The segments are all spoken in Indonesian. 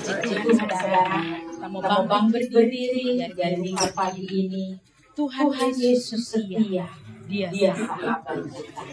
Cukup saudara, kamu bangkit berdiri dari minggu pagi ini. Tuhan Yesus setia, Dia sahabat kita.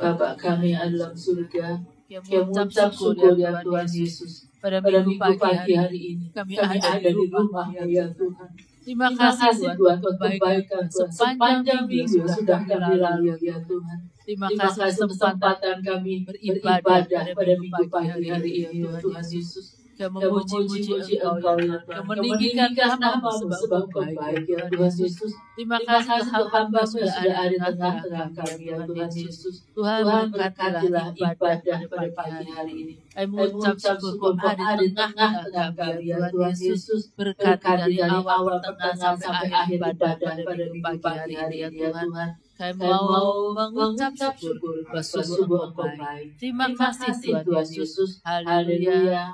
Bapa kami dalam surga, yang mengucap syukur ya Tuhan Yesus. Pada minggu pagi hari ini, kami ada di rumah ya Tuhan. Terima kasih Tuhan untuk kebaikan Tuhan sepanjang minggu yang sudah kami lalui ya Tuhan. Terima kasih kesempatan kami beribadah pada minggu pagi hari ini ya Tuhan Yesus. Kami memuji Engkau ya Tuhan. Kami meninggikan nama-Mu sebab Engkau baik ya Tuhan Yesus. Terima kasih untuk hamba sudah ada di tengah-tengah kami ya Tuhan Yesus. Tuhan berkatilah ibadah pada pagi hari ini. Kami mengucap syukur ada di tengah-tengah kami ya Tuhan Yesus. Berkati dari awal tengah sampai akhir ibadah pada minggu pagi hari ini ya Tuhan. Kami mau mengucap syukur bersungguh baik. Terima kasih Tuhan Yesus. Haleluya.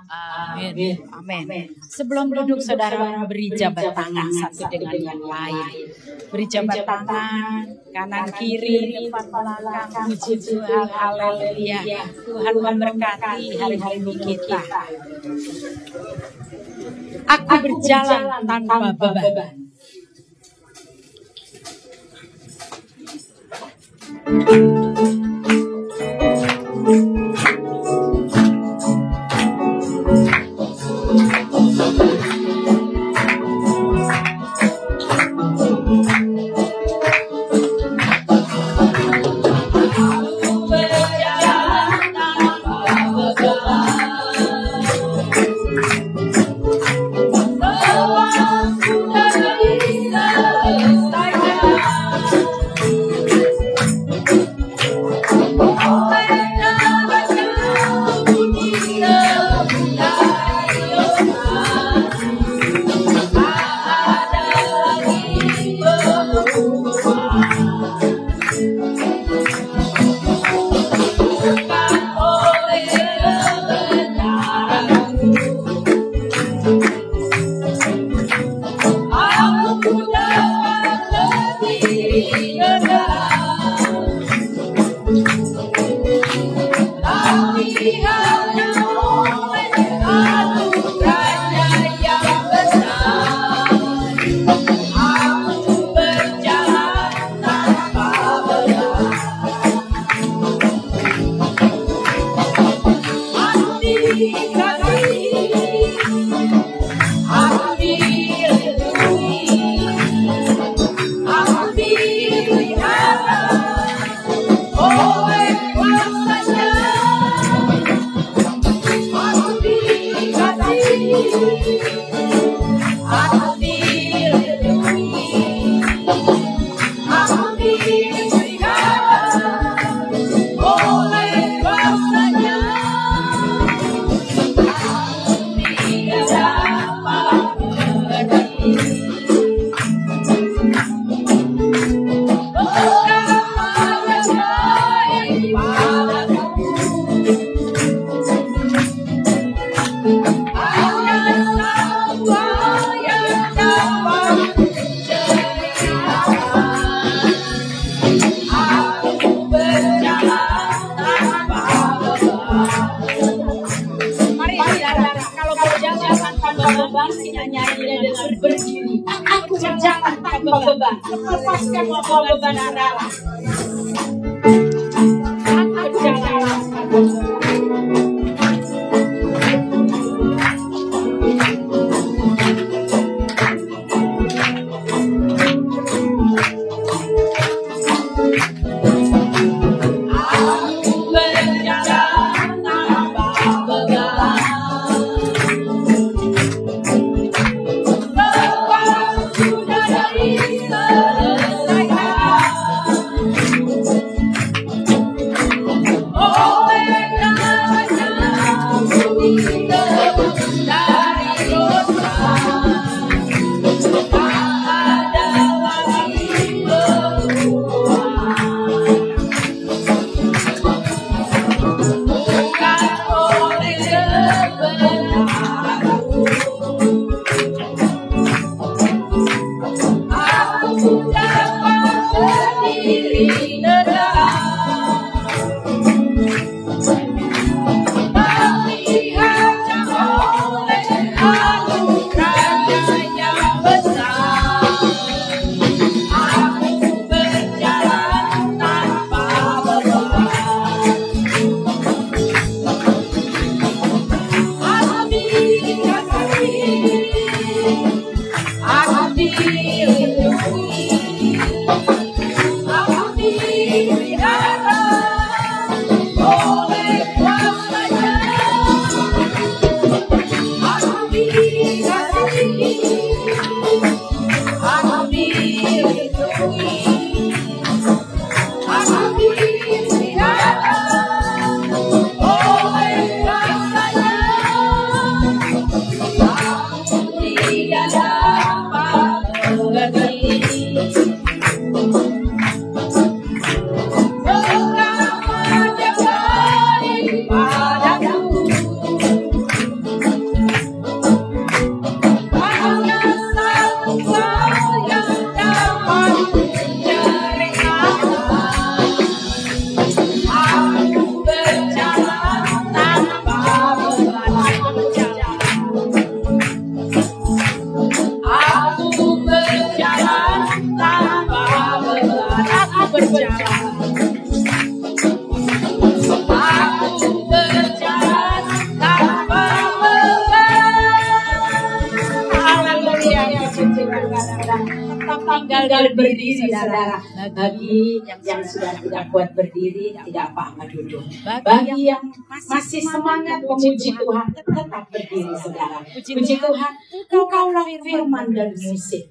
Amin. Amin. Sebelum duduk saudara beri jabat tangan satu dengan yang lain. Beri jabat tangan kanan kiri depan belakang. Puji Tuhan. Haleluya. Tuhan memberkati hari-hari kita. Aku berjalan tanpa beban. Beban, lepaskan semua beban Anda. Aku jalan. Tinggal berdiri, saudara. Bagi yang sudah tidak kuat berdiri, tidak apa-apa duduk. Bagi yang masih semangat memuji Tuhan, tetap berdiri, saudara. Puji Tuhan, Engkaulah firman dan musik.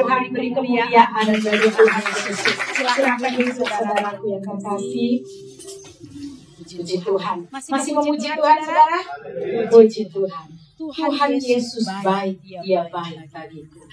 Hari beri kemuliaan bagi Tuhan Yesus. Silakan saudaraku yang kekasih. Puji Tuhan. Masih memuji Tuhan, saudara? Puji Tuhan. Tuhan Yesus baik, Dia baik bagiku.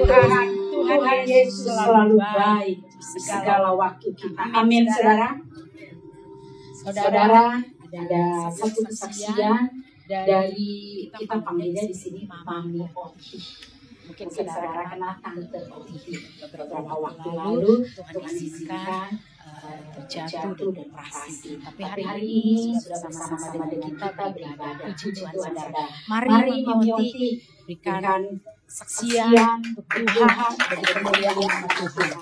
Tuhan Yesus selalu baik di segala waktu kita. Amin, saudara. Saudara, ada satu kesaksian dari kita panggilnya di sini Mami Oti. Mungkin saudara kenal Tante Oti. Beberapa waktu lalu Tuhan izinkan terjatuh dan operasi. Tapi hari ini sudah bersama-sama dengan kita beribadah. Puji Tuhan, saudara. Mari Mami Oti berikan saksian untuk Tuhan bagi kemuliaan nama Tuhan.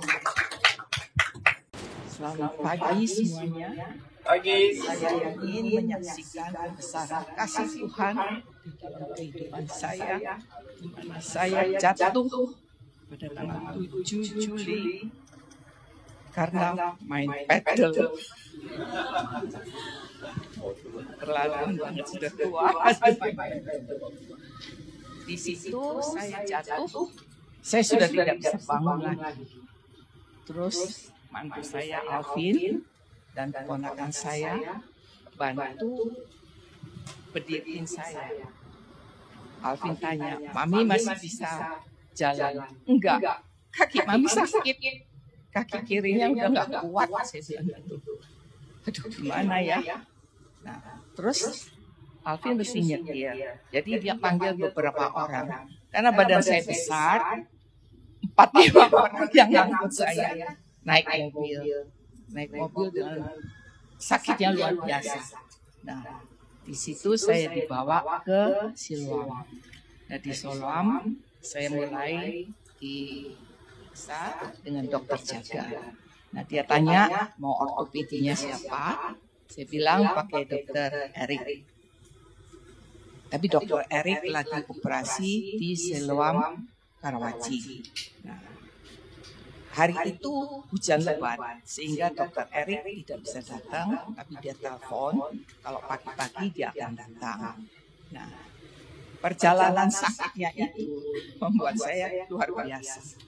Selamat pagi semuanya. Saya ingin menyaksikan kebesaran kasih Tuhan di dalam kehidupan saya, di mana saya jatuh pada tanggal 7 Juli karena main pedal. Terlalu banget, sudah tua. Di situ saya jatuh, saya sudah tidak bisa bangun lagi. Terus mantu saya Alvin dan keponakan saya bantu berdiriin saya. Alvin tanya, Mami masih bisa jalan? Enggak, kaki Mami sakit. Kaki kirinya udah nggak kuat, saya bilang gitu. Aduh, gimana ya? Nah, terus Alvin mesti nyetir. Jadi dia panggil beberapa orang. Karena badan saya besar, 4-5 orang yang ngangkut saya. Naik mobil dengan sakitnya luar biasa. Nah, di situ saya dibawa ke Siloam. Nah, di Siloam saya mulai diperiksa dengan dokter jaga. Nah, dia tanya mau ortopedinya siapa? Saya bilang pakai dokter Erik. Tapi dokter Erik lagi operasi di Siloam Karawaci. Nah, hari itu hujan lebat sehingga dokter Erik tidak bisa datang, tapi dia telepon kalau pagi-pagi dia akan datang. Nah, perjalanan sakitnya itu membuat saya luar biasa.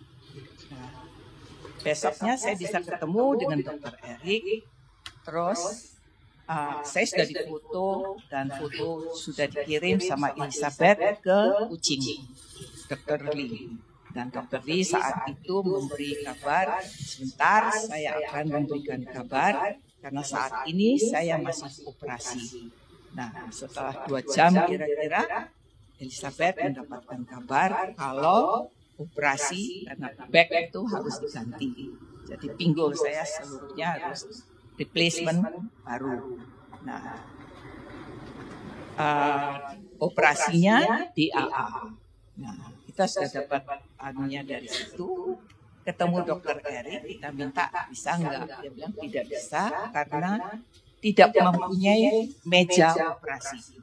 Nah, besoknya saya bisa ketemu dengan dokter Erik, terus saya sudah difoto dan foto sudah dikirim sama Elizabeth ke Kucing, Dr. Lee. Dan Dr. Lee saat itu memberi kabar, sebentar saya akan memberikan kabar karena saat ini saya masih operasi. Nah, setelah 2 jam kira-kira Elizabeth mendapatkan kabar kalau operasi karena back itu harus diganti. Jadi pinggul saya seluruhnya harus replacement baru. Nah, operasinya di AA. Nah, kita sudah dapat anunya dari situ, ketemu dokter Erik, kita minta bisa enggak? Dia bilang tidak bisa karena tidak mempunyai meja operasi.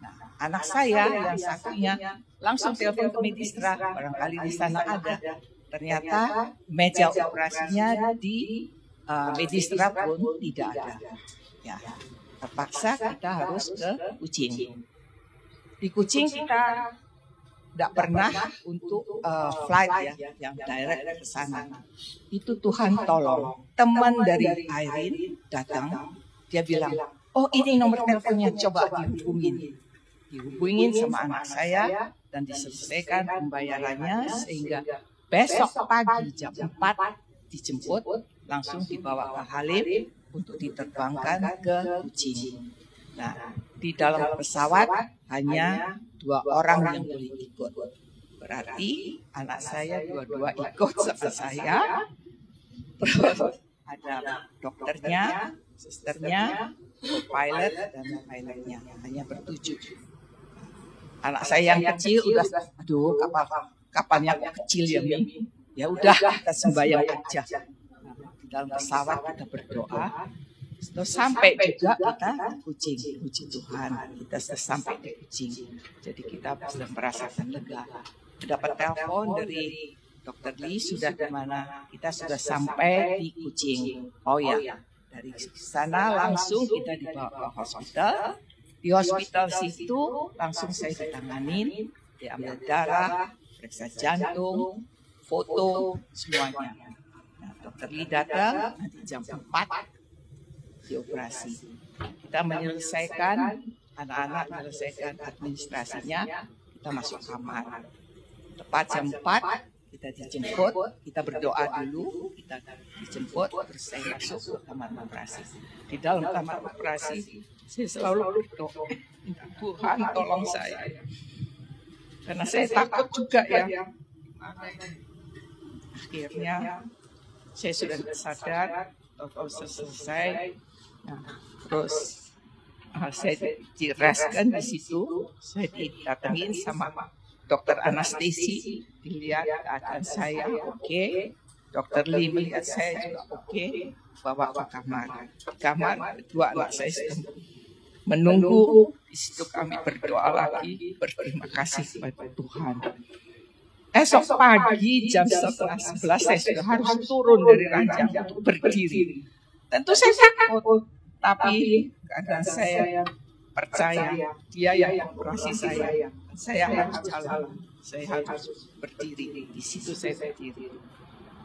Nah, anak saya yang satunya langsung telepon ke Medistra, barangkali di sana ada. Ternyata meja operasinya di Medistra pun tidak ada. Ya, terpaksa kita harus ke Kucing. Di Kucing kita tidak pernah untuk flight ya, yang direct ke sana. Itu Tuhan tolong. Teman dari Irene datang, dia bilang, oh ini nomor teleponnya, coba dihubungin. Dihubungin sama anak saya dan diselesaikan pembayarannya sehingga besok pagi jam 4 dijemput, langsung dibawa ke Halim untuk diterbangkan ke Kucing. Nah, di dalam pesawat hanya 2 orang yang boleh ikut. Berarti anak saya dua-dua ikut sama saya. Terus ada dokternya, susternya, pilot dan pilotnya. Hanya bertujuh. Anak saya yang kecil udah, aduh kapalnya kecil ya Mi. Ya udah kita sembahyang aja. Di dalam pesawat kita berdoa. Terus sampai juga kita di Kucing, puji Tuhan, kita sudah sampai di Kucing. Jadi kita sudah merasakan lega. Dapat telepon dari Dr. Lee sudah di mana, kita sudah sampai di Kucing. Oh ya, dari sana langsung kita dibawa ke hospital. Di hospital situ langsung saya ditanganin, diambil darah, periksa jantung, foto, semuanya. Nah, Dr. Lee datang nanti jam 4. Dioperasi. Kita menyelesaikan, anak-anak menyelesaikan administrasinya, kita masuk kamar. Tepat jam 4, kita dijemput, kita berdoa dulu, kita dijemput, terus saya masuk ke kamar operasi. Di dalam kamar operasi, saya selalu berdoa, Tuhan tolong saya. Karena saya takut juga ya. Akhirnya saya sudah sadar, selesai. Nah, terus saya direskan di situ, saya didatengin sama dokter anestesi, dilihat keadaan saya oke. Dokter Lee melihat saya juga oke, bawa ke kamar. Di kamar kedua anak saya sedang menunggu. Di situ kami berdoa lagi, berterima kasih kepada Tuhan. Esok pagi jam 11 saya sudah harus turun dari ranjang untuk berdiri. Tentu saya takut, tapi karena saya percaya Dia yang operasi saya harus jalan, saya harus berdiri. Di situ saya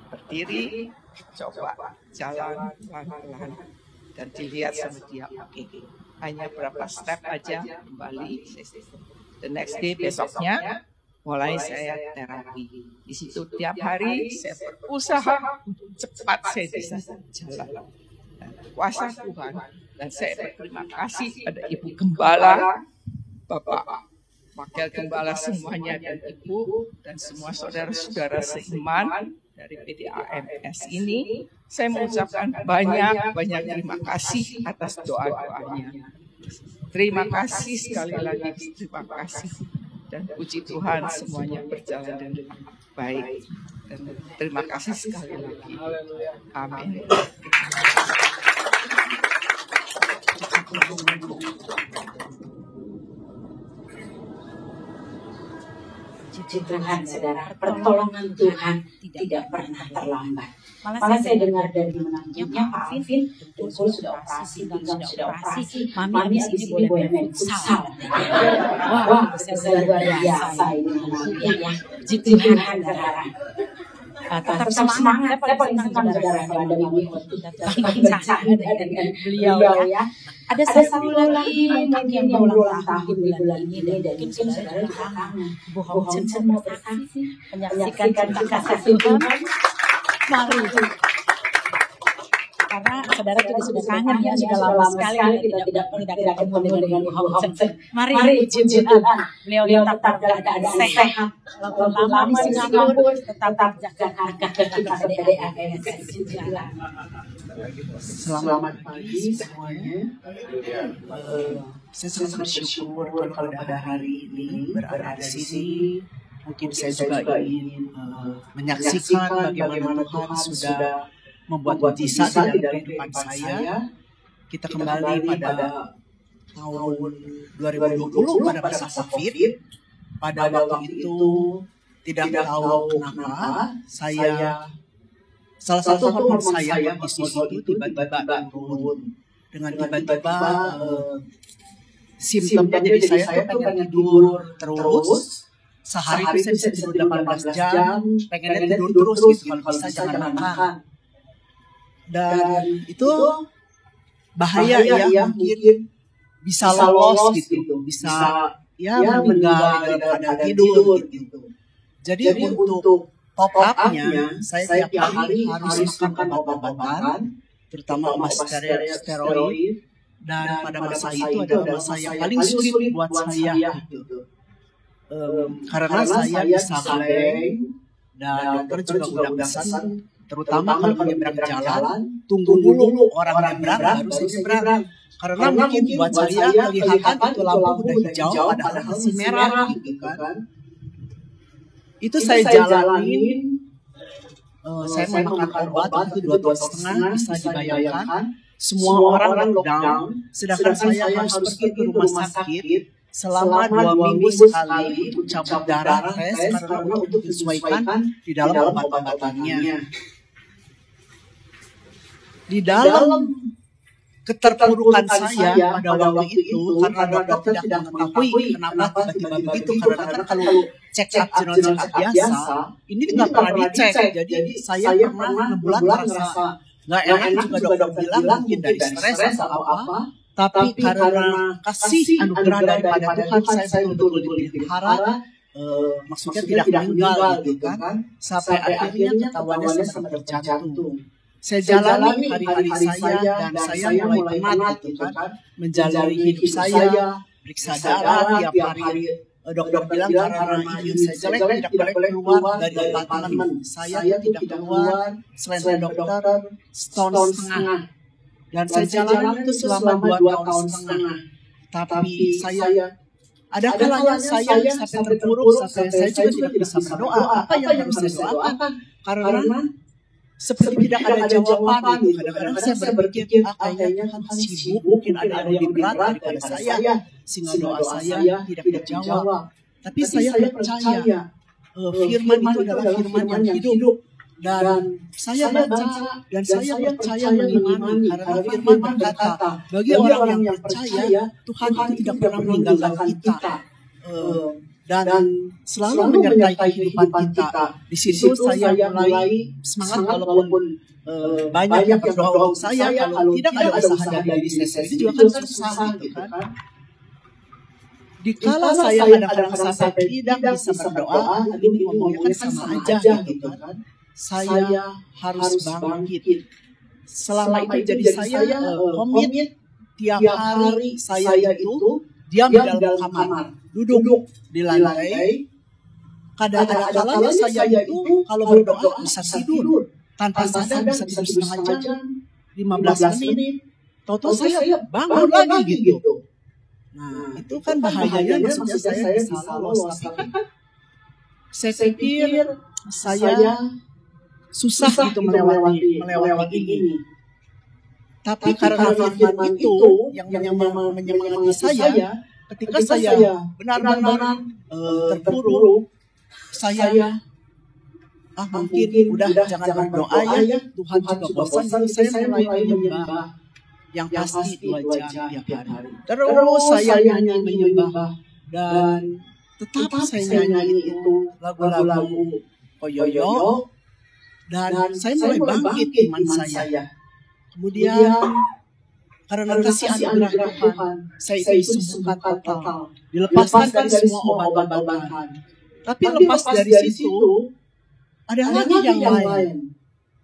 berdiri, coba jalan pelan-pelan dan dilihat sama Dia. Oke. Hanya berapa step aja kembali. The next day besoknya mulai saya terapi. Di situ tiap hari saya berusaha untuk cepat saya bisa jalan. Dan kuasa Tuhan. Dan saya berterima kasih pada Ibu Gembala, Bapak Wakil Gembala semuanya dan Ibu dan semua saudara-saudara seiman dari PDAMS ini. Saya mengucapkan banyak terima kasih atas doa-doanya. Terima kasih sekali lagi, terima kasih. Dan puji Tuhan semuanya berjalan dengan baik. Dan terima kasih sekali lagi. Amin. Puji Tuhan, saudara, pertolongan Tuhan tidak pernah terlambat. Malah saya dengar dari menantunya Pak Alvin, betul sudah operasi, sudah operasi. Mami di sini boleh main futsal. Wah, saya luar biasa ini menantunya ya. Puji Tuhan, saudara. Tetap semangat, saya paling senang saudara kalau ada Mami berbincang dengan beliau ya. Ada satu lagi mungkin yang ulang tahun di bulan ini dan mungkin saudara kangen. Bu Hong Chen mau bersaksi menyaksikan kasih Tuhan. Mari. Karena saudara juga sudah kangen ya, sudah lama sekali kita tidak ketemu dengan Bu Hong Chen. Mari puji Tuhan. Beliau tetap keadaan sehat. Lama di Singapura tetap jaga harga kita dari AMS. Selamat pagi semuanya. Saya sangat bersyukur kalau pada hari ini berada di sini. Mungkin saya juga ingin menyaksikan bagaimana Tuhan sudah membuat mujizat di dalam kehidupan saya. Kita kembali pada tahun 2020 pada masa COVID. Pada waktu itu tidak tahu kenapa salah satu hormon saya yang isi itu tiba-tiba turun. Dengan tiba-tiba simptomnya jadi saya tuh pengen tidur terus. Sehari itu saya bisa tidur 18 jam, pengennya tidur terus gitu, kalau bisa jangan makan. Dan itu bahaya ya, mungkin bisa lolos gitu, bisa meninggal dalam keadaan tidur gitu. Jadi untuk top up-nya, saya tiap hari harus makan obat-obatan, terutama obat steroid. Dan pada masa itu adalah masa yang paling sulit buat saya gitu. Karena saya bisa blank dan dokter juga udah pesan, terutama kalau nyebrang jalan, tunggu dulu orang nyebrang baru saya nyebrang. Karena mungkin buat saya kelihatan itu lampu udah hijau padahal masih merah gitu kan. Itu saya jalanin, saya memakan obat itu 2 tahun setengah, bisa dibayangkan. Semua orang lockdown, sedangkan saya harus pergi ke rumah sakit selama 2 minggu sekali untuk cabut darah tes karena untuk disesuaikan di dalam obat-obatannya. Di dalam keterpurukan saya pada waktu itu, karena dokter tidak mengetahui kenapa tiba-tiba begitu, karena kan kalau check up general biasa, ini nggak pernah dicek. Jadi saya pernah 6 bulan merasa nggak enak, juga dokter bilang mungkin dari stres atau apa. Tapi karena kasih anugerah daripada Tuhan, saya betul-betul dipelihara. maksudnya tidak meninggal gitu kan, sampai akhirnya ketahuannya sama dokter jantung. Saya jalani hari-hari saya dan saya mulai penat gitu kan, menjalani hidup saya, periksa darah tiap hari. Dokter bilang karena imun saya jelek tidak boleh keluar dari apartemen. Saya tidak keluar selain dokter setahun setengah. Dan saya jalani itu selama 2 tahun setengah. Tapi saya ada kalanya saya sampai terpuruk, sampai saya juga tidak bisa berdoa. Apa yang harus saya doakan? Karena seperti tidak ada jawaban. Kadang-kadang saya berpikir, kayaknya Tuhan sibuk, mungkin ada yang lebih berat daripada saya, sehingga doa saya tidak dijawab. Tapi saya percaya firman itu adalah firman yang hidup. Dan saya baca dan saya percaya mengimani karena firman berkata, bagi orang yang percaya, Tuhan itu tidak pernah meninggalkan kita. Dan selalu menyertai kehidupan kita. Di situ saya mulai semangat walaupun banyak yang berdoa untuk saya. Kalau tidak ada usaha dari diri saya sendiri juga kan susah gitu kan. Dikala saya kadang-kadang sampai tidak bisa berdoa, ini ngomongnya kan sama aja gitu kan. Saya harus bangkit. Selama itu jadi saya komit tiap hari saya itu diam di dalam kamar, duduk di lantai. Kadang-kadang saya itu kalau berdoa bisa tidur tanpa sadar, bisa tidur setengah jam, 15 menit. Tahu-tahu saya bangun lagi gitu. Nah itu kan bahayanya, maksudnya saya salah lolos. Saya pikir saya susah gitu melewati ini. Tapi karena firman itu yang menyemangati saya, ketika saya benar-benar terpuruk, saya mungkin udah jangan berdoa ya, Tuhan juga bosan. Saya mulai menyembah yang pasti 2 jam tiap hari. Terus saya nyanyi menyembah dan tetap saya nyanyi itu lagu-lagu koyoyo. Dan saya mulai bangkit iman saya. Kemudian karena kasih anugerah Tuhan, saya itu disembuhkan total, dilepaskan dari semua obat-obatan. Tapi lepas dari situ, ada lagi yang lain.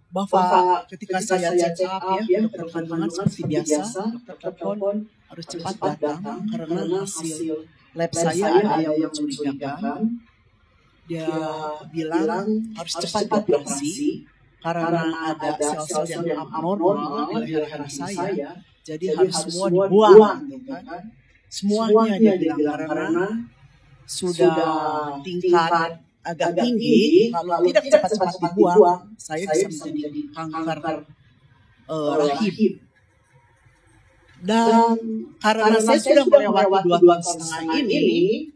Bahwa ketika saya check up ya, dokter kandungan seperti biasa, dokter telepon harus cepat datang karena hasil lab saya ada yang mencurigakan. Dia bilang harus cepat dioperasi karena ada sel-sel yang abnormal di leher saya, jadi harus semua dibuang, kan? Semuanya dia bilang karena sudah tingkat agak tinggi, kalau tidak cepat-cepat dibuang, saya bisa menjadi kanker rahim. Dan karena saya sudah melewati 2 tahun setengah ini,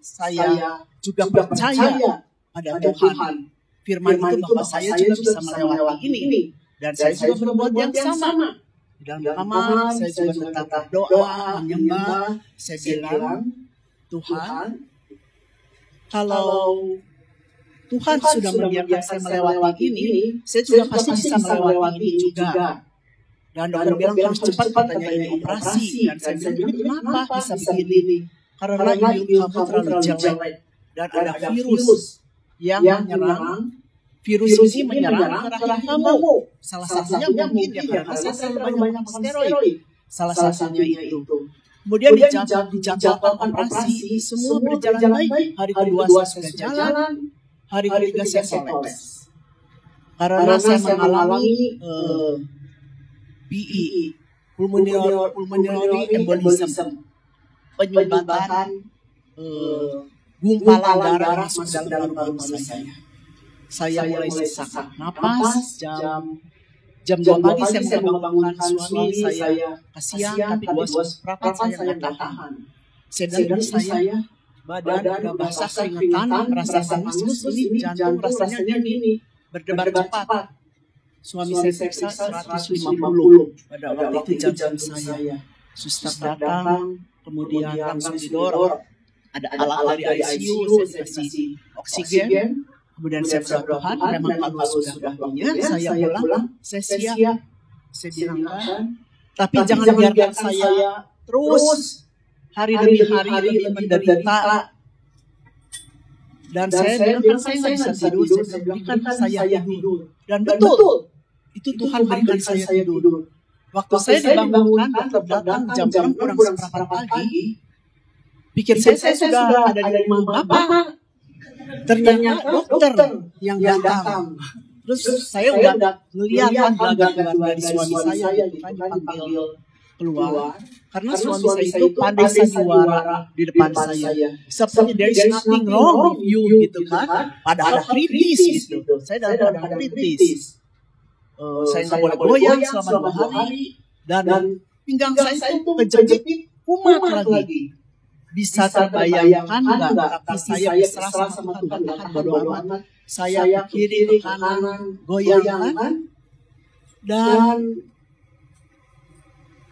saya juga percaya pada Tuhan. Firman itu bahwa saya juga bisa melewati ini. Dan saya juga berbuat yang sama. Di dalam kamar, saya juga tetap berdoa, menyembah. Saya bilang, Tuhan, kalau Tuhan sudah membiarkan saya melewati ini, saya juga pasti bisa melewati ini juga. Dan dokter bilang harus cepat katanya ini operasi. Dan saya bilang, ini kenapa bisa begini? Karena imun kamu terlalu jelek. Dan ada virus yang menyerang. Virus ini menyerang rahim kamu. Salah satunya mungkin ya karena saya terlalu banyak makan steroid. Salah satunya itu. Kemudian dijadwalkan operasi, semua berjalan baik. Hari kedua saya sudah jalan. Hari ketiga saya kolaps. Karena saya mengalami PE, pulmonary embolism, penyumbatan gumpalan darah masuk dalam paru-paru saya. Saya mulai sesak napas, jam 2 pagi saya membangunkan suami saya, kasihan tapi 2 seperempat saya nggak tahan. Sedang saya badan udah basah keringetan, merasa panas, ini jantung rasanya gini, berdebar cepat. Suami saya periksa 150 pada waktu itu jantung saya. Suster datang, kemudian langsung didorong. Ada alat dari ICU, saya dikasih oksigen. Kemudian saya berdoa, Tuhan, memang kalau sudah waktunya, saya pulang, saya siap. Saya bilang kan, tapi jangan biarkan saya terus hari demi hari menderita. Dan saya bilang kan saya nggak bisa tidur, saya berikan saya tidur. Dan betul, itu Tuhan berikan saya tidur. Waktu saya dibangunkan, dokter datang jam 6 kurang seperempat pagi. Pikir saya sudah ada di rumah Bapak. Ternyata dokter yang datang. Terus saya udah ngeliat kan gelagat dari suami saya kan dipanggil keluar. Karena suami saya itu pandai sandiwara di depan saya. Seperti there is nothing wrong with you gitu kan. Padahal kritis gitu. Saya dalam keadaan kritis. Saya nggak boleh goyang selama 2 hari. Dan pinggang saya itu kejepit kumat lagi. Bisa terbayangkan nggak? Tapi saya berserah sama Tuhan, bodo amat. Saya ke kiri, ke kanan, goyang. Dan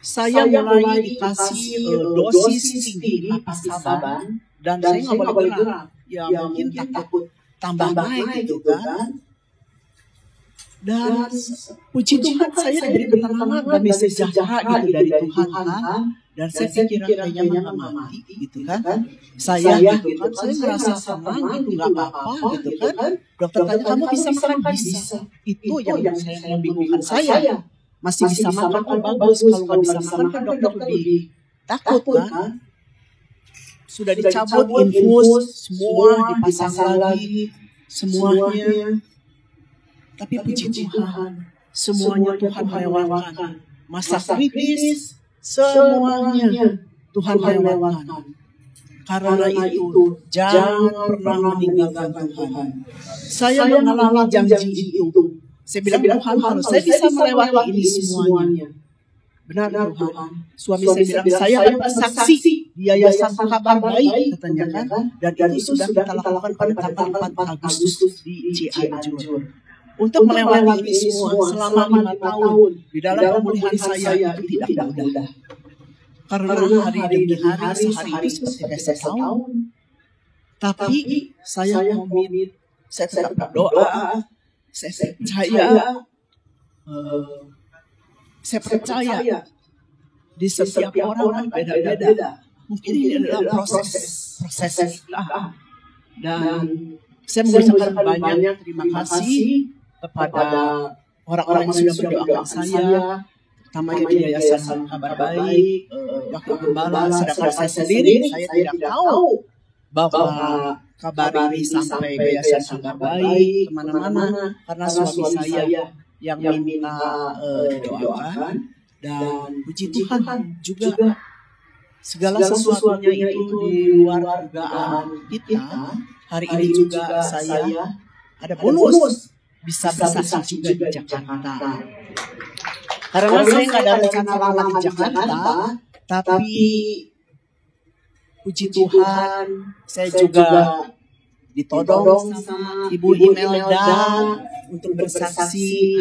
saya mulai dikasih dosis tinggi saban. Dan saya nggak boleh gerak. Ya mungkin takut tambah naik gitu kan. Dan puji Tuhan saya diberi ketenangan dan sejahtera gitu dari Tuhan kan. Dan saya pikir kayaknya nggak mati gitu kan. Saya gitu kan, saya merasa senang gitu, nggak apa-apa gitu kan. Dokter tanya, kamu bisa makan? Bisa. Itu yang saya membingungkan saya. Masih bisa makan kan bagus, kalau nggak bisa makan kan dokter lebih takut kan. Sudah dicabut, infus, semua dipasang lagi, semuanya. Tapi puji Tuhan, semuanya Tuhan lewatkan. Masa kritis, semuanya Tuhan lewatkan. Karena itu, jangan pernah meninggalkan Tuhan. Saya mengalami janji itu. Saya bilang, Tuhan harus saya bisa melewati ini semuanya. Benar Tuhan. Suami saya bilang, saya akan bersaksi di Yayasan Kabar Baik katanya kan. Dan itu sudah kita lakukan pada tanggal 4 Agustus di Cianjur. Untuk melewati ini semua selama 5 tahun di dalam pemulihan saya itu tidak mudah. Karena hari demi hari, sehari itu seperti besok tahun. Tapi saya komit, saya tetap berdoa, saya percaya di setiap orang beda-beda. Mungkin ini adalah proses lah. Dan saya mengucapkan banyak terima kasih kepada orang-orang yang sudah mendoakan saya, terutama di Yayasan Kabar Baik, Wakil Gembala. Sedangkan saya sendiri, saya tidak tahu bahwa kabar ini sampai Yayasan Kabar Baik kemana-mana, karena suami saya yang minta didoakan. Dan puji Tuhan juga segala sesuatunya itu di luar dugaan kita. Hari ini juga saya ada bonus bisa bersaksi juga di Jakarta. Karena saya nggak ada rencana lama di Jakarta, tapi puji Tuhan saya juga ditodong sama Ibu Imelda untuk bersaksi.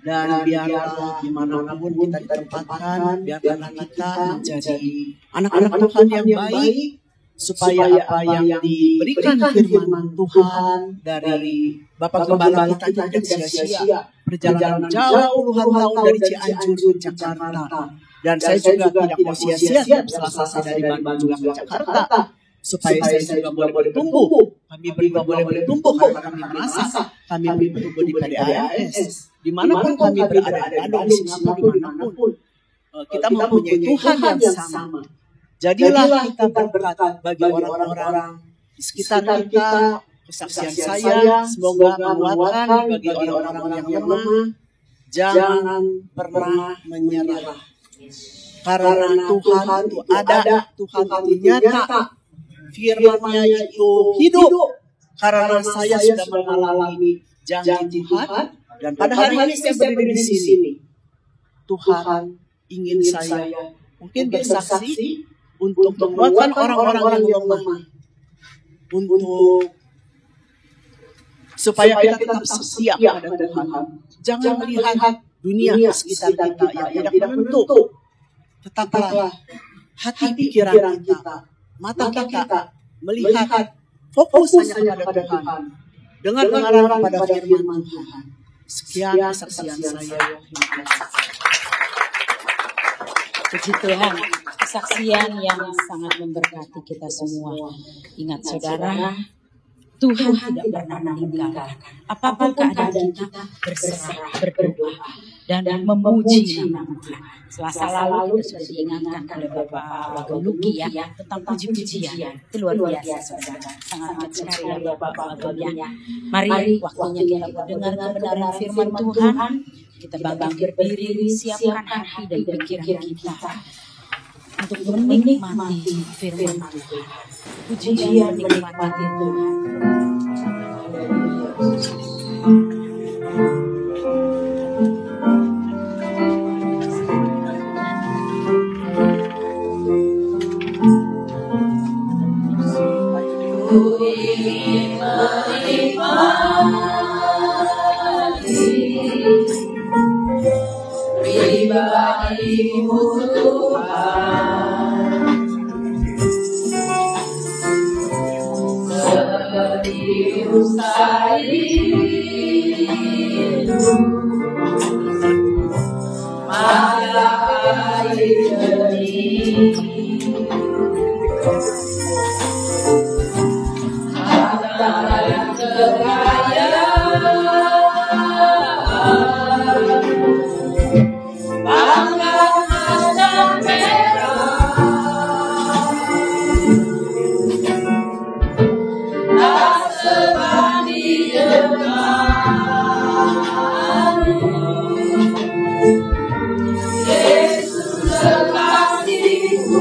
Dan biarlah dimanapun kita ditempatkan, biarlah kita menjadi anak-anak Tuhan yang baik, supaya apa yang diberikan firman Tuhan dari Bapak Gembala kita tidak sia-sia. Perjalanan jauh puluhan tahun dari Cianjur ke Jakarta. Dan saya juga tidak mau sia-sia selasa saya dari Bandung juga ke Jakarta. Supaya saya juga boleh bertumbuh. Kami berdua boleh bertumbuh karena kami merasa kami bertumbuh di PDAS. Dimanapun kami berada, di Bandung, di Singapura, dimanapun. Kita mempunyai Tuhan yang sama. Jadilah kita berkat bagi orang-orang di sekitar kita. Kesaksian saya semoga menguatkan bagi orang-orang yang lemah. Jangan pernah menyerah. Karena Tuhan itu ada, Tuhan itu nyata. Firman-Nya itu hidup. Karena saya sudah mengalami janji Tuhan. Dan pada hari ini saya berdiri di sini. Tuhan ingin saya mungkin bersaksi untuk menguatkan orang-orang yang lemah, untuk supaya kita tetap setia pada Tuhan. Jangan melihat dunia di sekitar kita yang tidak menentu. Tetaplah hati pikiran kita, mata kita melihat fokus hanya kepada Tuhan. Dengar pada firman Tuhan. Sekian kesaksian saya. Puji Tuhan, kesaksian yang sangat memberkati kita semua. Ingat saudara, Tuhan tidak pernah meninggalkan. Apapun keadaan kita, berserah, berdoa, dan memuji nama Tuhan. Selasa lalu kita sudah diingatkan oleh Bapak Wagoluki ya tentang puji-pujian. Itu luar biasa, saudara. Sangat sekali ya Bapak Wagoluki. Mari waktunya kita mendengar kebenaran firman Tuhan. Kita bangkit berdiri, siapkan hati dan pikiran kita untuk menikmati firman Tuhan. Pujian menikmati Tuhan. Ku ingin menikmati pribadi-Mu Tuhan, seperti rusa rindu mata air jernih. Yang kekayaan, pangkat emas dan perak, tak sebanding denganmu, Yesus kekasihku.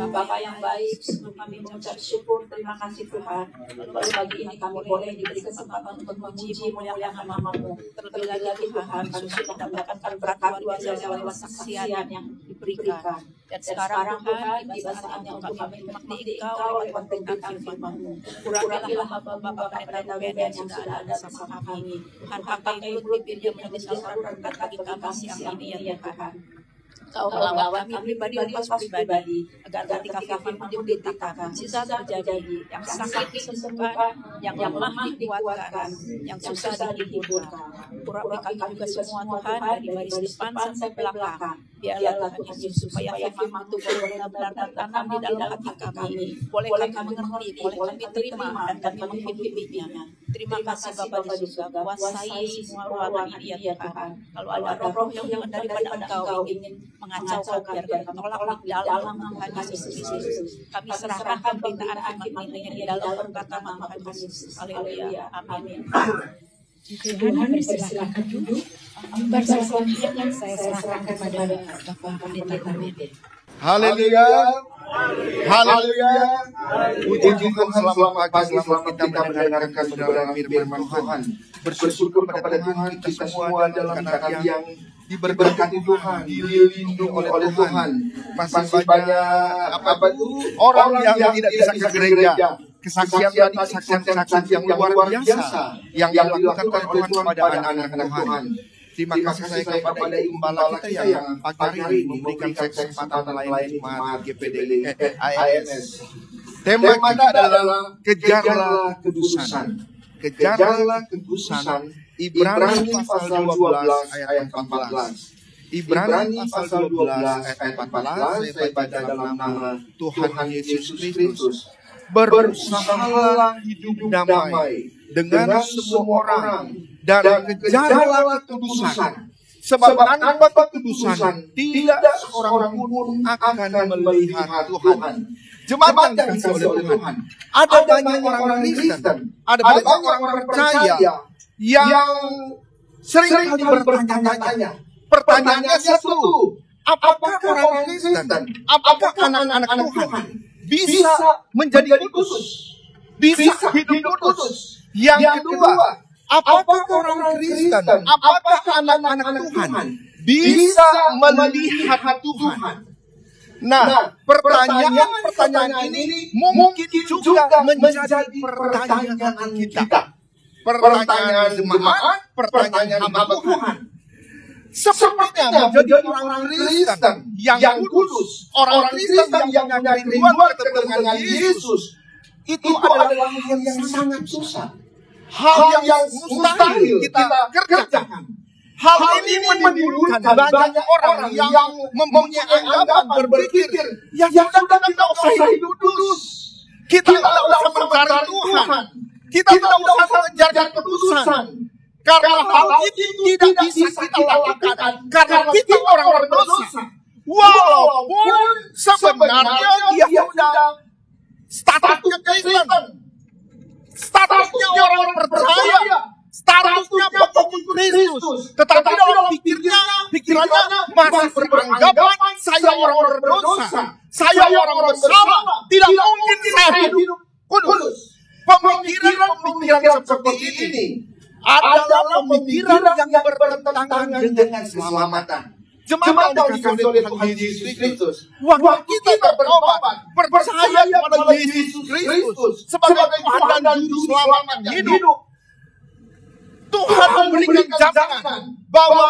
Bapa yang baik, kami mengucap syukur, terima kasih Tuhan. Lalu pagi ini kami boleh diberi kesempatan untuk memuji muliakan nama-Mu. Terlebih lagi Tuhan, kami sudah mendapatkan berkat luar biasa lewat saksian yang diberikan. Dan sekarang Tuhan, tiba saatnya untuk kami menikmati Engkau lewat pemberitaan firman-Mu. Kurangilah hamba-hamba pendeta yang sudah ada bersama kami. Tuhan, pakai mulut bibir menjadi saluran berkat bagi kami siang ini ya Tuhan. Kau melawat kami pribadi, agar ketika firman diberitakan, sisa terjadi, yang sakit disembuhkan, yang lemah dikuatkan, yang susah dihiburkan. Urapi kami juga semua Tuhan, dari baris depan sampai belakang. Biarlah Tuhan Yesus, supaya firman itu benar-benar tertanam di dalam hati kami. Boleh kami mengerti, boleh kami terima, dan kami menghidupinya. Terima kasih Bapa di surga, kuasai semua ruangan ini ya Tuhan. Kalau ada roh yang daripada Engkau ingin mengacaukan, biar kami tolak di dalam Tuhan Yesus Kristus. Kami serahkan pemberitaan firman ini di dalam berkat nama Tuhan Yesus. Haleluya. Amin. Tuhan persilakan duduk. Bersalah yang saya serahkan kepada Bapak Pendeta Komite. Haleluya. Haleluya. Puji Tuhan, selamat pagi, selamat kita mendengarkan kebenaran firman Tuhan. Bersyukur kepada Tuhan, kita semua dalam keadaan yang diberkati Tuhan, dilindungi oleh Tuhan. Masih banyak orang yang tidak bisa ke gereja. kesaksian tadi, kesaksian yang luar biasa yang dilakukan oleh Tuhan kepada anak-anak Tuhan. Terima kasih saya kepada gembala kita yang pagi hari memberikan kesempatan lain jemaat GPD ANS. Tema kita adalah kejarlah kudusan. Kejarlah kudusan. Ibrani pasal 12 ayat 14. Ibrani pasal 12 ayat 14, saya baca dalam nama Tuhan Yesus Kristus. Berusahalah hidup damai dengan semua orang dan kejarlah kekudusan. Sebab tanpa kekudusan tidak seorang pun akan melihat Tuhan. Jemaat yang dikasihi oleh Tuhan, ada banyak orang Kristen, ada banyak orang percaya yang sering kali bertanya-tanya. Pertanyaannya satu, apakah orang Kristen, apakah anak-anak Tuhan bisa menjadi kudus, bisa hidup kudus? Yang kedua, apakah orang Kristen, apakah anak-anak Tuhan bisa melihat Tuhan? Nah, pertanyaan ini mungkin juga menjadi pertanyaan kita. Pertanyaan jemaat, pertanyaan hamba Tuhan. Sepertinya menjadi orang Kristen yang kudus, orang Kristen yang mencari rinduan ketemu dengan Yesus, itu adalah hal yang sangat susah, hal yang mustahil kita kerjakan. Hal ini menimbulkan banyak orang yang mempunyai anggapan berpikir, ya sudah kita usah hidup kudus, kita tidak usah mencari Tuhan, kita tidak usah mengejar kekudusan. Karena hal ini tidak bisa kita lakukan, karena kita orang berdosa. Walaupun sebenarnya dia sudah statusnya Kristen, statusnya orang percaya, statusnya pengikut Kristus, tetapi dalam pikirannya masih beranggapan saya orang berdosa, saya orang bersalah, tidak mungkin saya hidup kudus. Pemikiran seperti ini adalah pemikiran yang bertentangan dengan keselamatan. Jemaat yang dikasihi oleh Tuhan Yesus Kristus, waktu kita bertobat, percaya pada Yesus Kristus sebagai Tuhan dan Juru Selamat hidup, Tuhan memberikan jaminan bahwa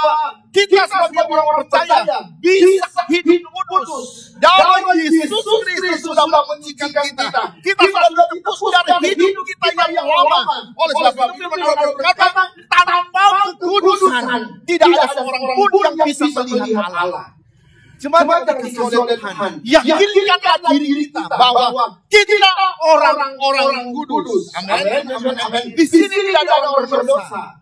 kita sebagai orang percaya bisa hidup kudus. Dalam Yesus Kristus sudah mensucikan kita. Kita sudah ditebus dari hidup kita yang lama. Oleh sebab itu firman berkata, tanpa kekudusan tidak ada seorang pun yang bisa melihat Allah. Jemaat yang dikasihi oleh Tuhan, yakinkan diri kita bahwa kita orang-orang kudus. Amin. Di sini tidak ada orang berdosa.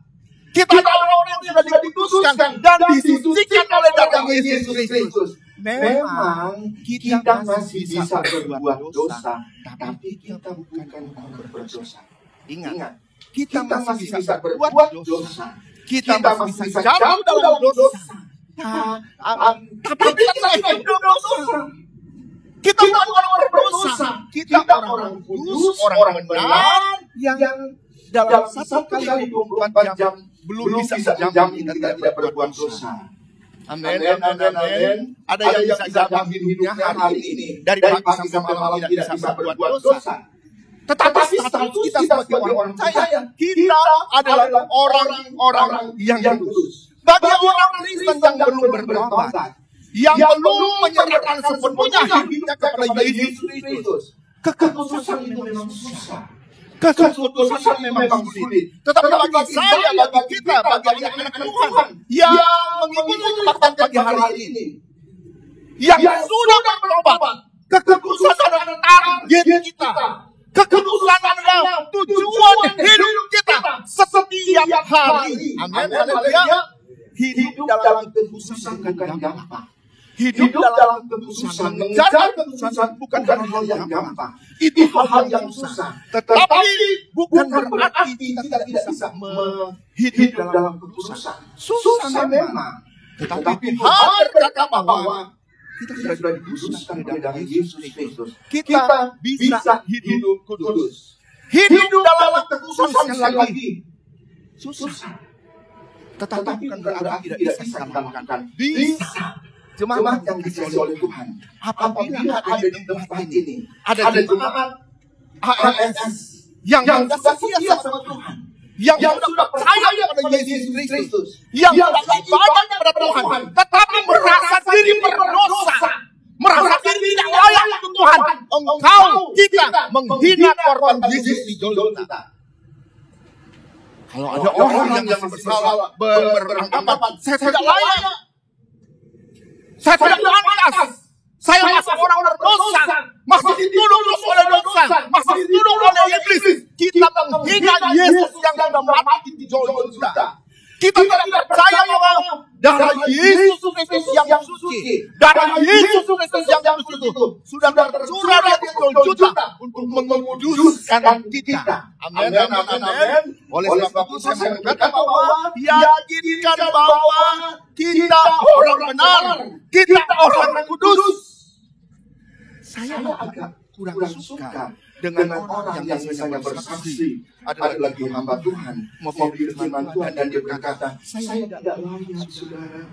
Kita adalah orang yang sudah dikuduskan dan disucikan oleh darah Yesus Kristus. Memang kita masih bisa berbuat dosa, tapi kita bukan orang berdosa. Ingat, kita masih bisa berbuat dosa. Kita masih bisa jatuh dalam dosa. Tapi kita hidup dosa. Kita bukan orang berdosa. Kita orang kudus, orang benar yang dalam 1 kali 24 jam belum bisa menjamin kita tidak berbuat dosa. Amin. Ada yang bisa jamin hidupnya hari ini dari pagi sampai malam tidak bisa berbuat dosa. Tetapi status kita sebagai orang percaya, kita adalah orang-orang yang kudus. Bagi orang Kristen yang belum bertobat, yang belum menyerahkan sepenuhnya hidupnya kepada Yesus Kristus, kekudusan itu memang susah. Kekudusan memang sulit. Tetapi bagi saya, bagi kita, bagi anak-anak Tuhan yang mengikuti pagi hari ini, yang sudah bertobat, kekudusan adalah target kita. Kekudusan adalah tujuan hidup kita setiap hari. Amin. Haleluya. Hidup dalam kekudusan bukan gampang. Hidup dalam kekudusan, mengejar kekudusan bukan hal yang gampang. Itu hal yang susah. Tetapi bukan berarti kita tidak bisa hidup dalam kekudusan. Susah memang. Tetapi Tuhan berkata bahwa kita sudah dikuduskan oleh darah Yesus Kristus. Kita bisa hidup kudus. Hidup dalam kekudusan sekali lagi susah. Tetapi bukan berarti tidak bisa kita lakukan. Bisa. Jemaat yang dikasihi oleh Tuhan, apabila ada di tempat ini, ada jemaat AS yang sudah setia sama Tuhan, yang sudah percaya pada Yesus Kristus, yang sudah ibadah pada Tuhan, tetapi merasa diri berdosa, merasa diri tidak layak untuk Tuhan, kita menghina korban Yesus di Golgota. Kalau ada orang yang bersalah, beranggapan saya tidak layak, saya tidak pantas, saya masih orang berdosa, masih dituduh oleh dosa, masih dituduh oleh iblis. Kita menghina Yesus yang sudah mati di Golgota. Kita tidak percaya bahwa darah Yesus Kristus yang suci, darah Yesus Kristus yang kudus itu sudah tercurah di Golgota untuk menguduskan kita. Amin, amin, amin. Oleh sebab itu saya berkata bahwa yakinkan bahwa kita orang benar, kita orang kudus. Saya agak kurang suka dengan orang yang misalnya bersaksi ada lagi hamba Tuhan mau firman Tuhan dan dia berkata, saya tidak layak saudara,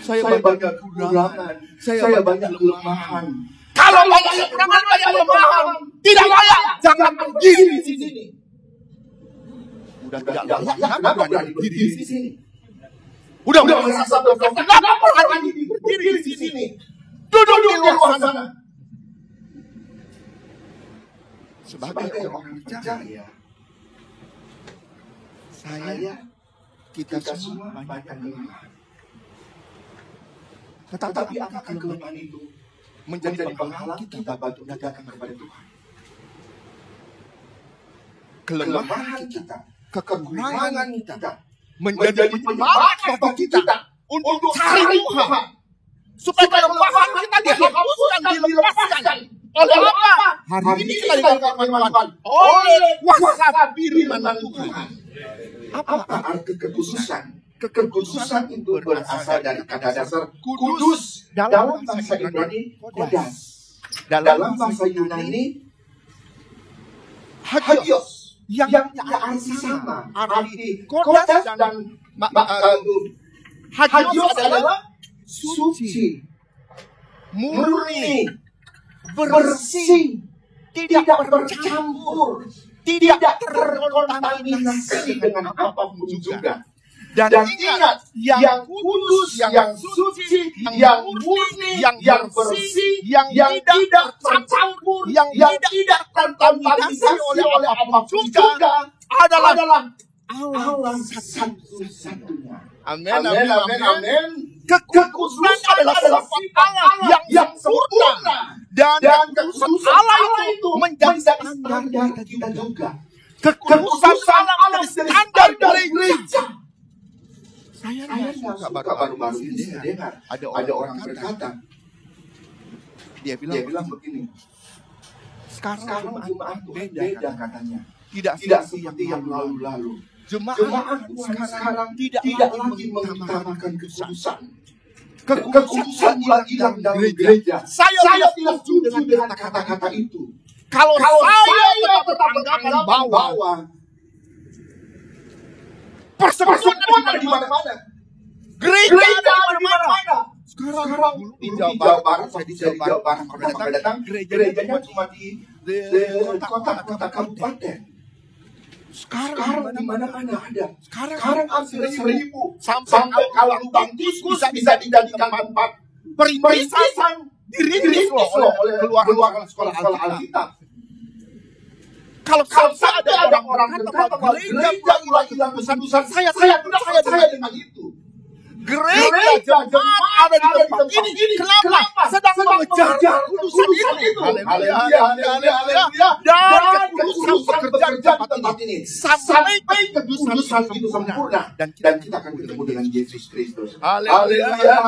saya banyak kekurangan, saya banyak kelemahan. Kalau banyak kekurangan, banyak kelemahan, tidak layak, jangan berdiri di sini. Udah tidak layak, kenapa berani berdiri di sini? Udah merasa dosa, kenapa berani berdiri di sini? Duduk di luar sana. Sebagai orang percaya, kita semua banyak kelemahan. Tetapi apakah kelemahan itu menjadi penghalang kita untuk datang kepada Tuhan? Kelemahan kita, kekurangan kita menjadi penyemangat bagi kita untuk cari Tuhan, supaya kelemahan kita dihapuskan, dilepaskan. Oleh apa? Hari ini kita dikatakan oleh kuasa firman Tuhan. Apa arti kekudusan? Kekudusan itu berasal dari kata dasar kudus dalam bahasa Ibrani kodas. Dalam bahasa Yunani hagios yang arti sama. Arti kodas dan hagios adalah suci, murni, bersih, tidak bercampur, tidak terkontaminasi dengan apapun juga. Dan ingat, yang kudus, yang suci, yang murni, yang bersih, yang tidak tercampur, yang tidak terkontaminasi oleh apapun juga adalah Allah satu-satunya. Amin, amin, amin, amin. Kekudusan adalah sifat Allah yang sempurna. Dan kekudusan Allah itu menjadi standar kita juga. Kekudusan Allah menjadi standar dari gereja. Saya baru-baru ini dengar ada orang berkata, dia bilang begini, sekarang jemaat beda katanya, tidak seperti yang lalu-lalu. Jemaat sekarang tidak lagi mengutamakan kekudusan. Kekudusan hilang dari gereja. Saya tidak setuju dengan kata-kata itu. Kalau saya tetap beranggapan bahwa persekutuan ada di mana-mana, gereja ada di mana-mana. Sekarang di Jawa Barat, saya di Jawa Barat, kalau datang gerejanya cuma di kota kabupaten. Sekarang di mana-mana ada. Sekarang hampir 1.000 sampai kalau lubang tikus bisa dijadikan tempat perintisan dirilis oleh keluar sekolah Alkitab. Kalau ada orang berkata bahwa gereja hilang pesan-pesan, saya dengan itu. Gereja jemaat ada di tempat ini. Kenapa? Sedang mengejar kekudusan itu. Haleluya. Dan kekudusan bekerja di tempat ini sampai kekudusan itu sempurna. Dan kita akan bertemu dengan Yesus Kristus. Haleluya.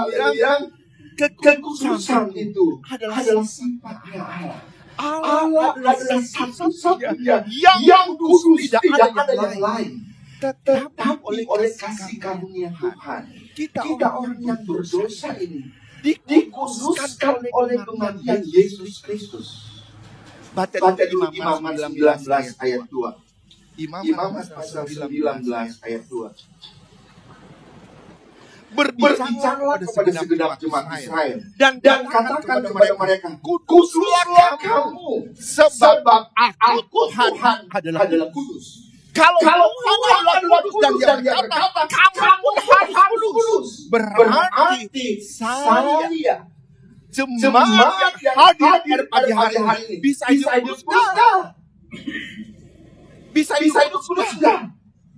Kekudusan itu adalah sifatnya Allah. Allah adalah satu-satunya yang kudus, tidak ada yang lain. Tetapi oleh kasih karunia Tuhan, kita orang yang berdosa ini dikuduskan oleh kematian Yesus Kristus. Baca dulu Imamat 19 ayat 2. Imamat pasal 19 ayat 2. Berbicaralah kepada segenap jemaat Israel dan katakan kepada mereka, kuduslah kamu, sebab aku Tuhan adalah kudus. Kalau Tuhan adalah kudus dan dia berkata, kamu harus kudus, berarti saya jemaat yang hadir pada hari ini bisa hidup kudus. Bisa hidup kudus.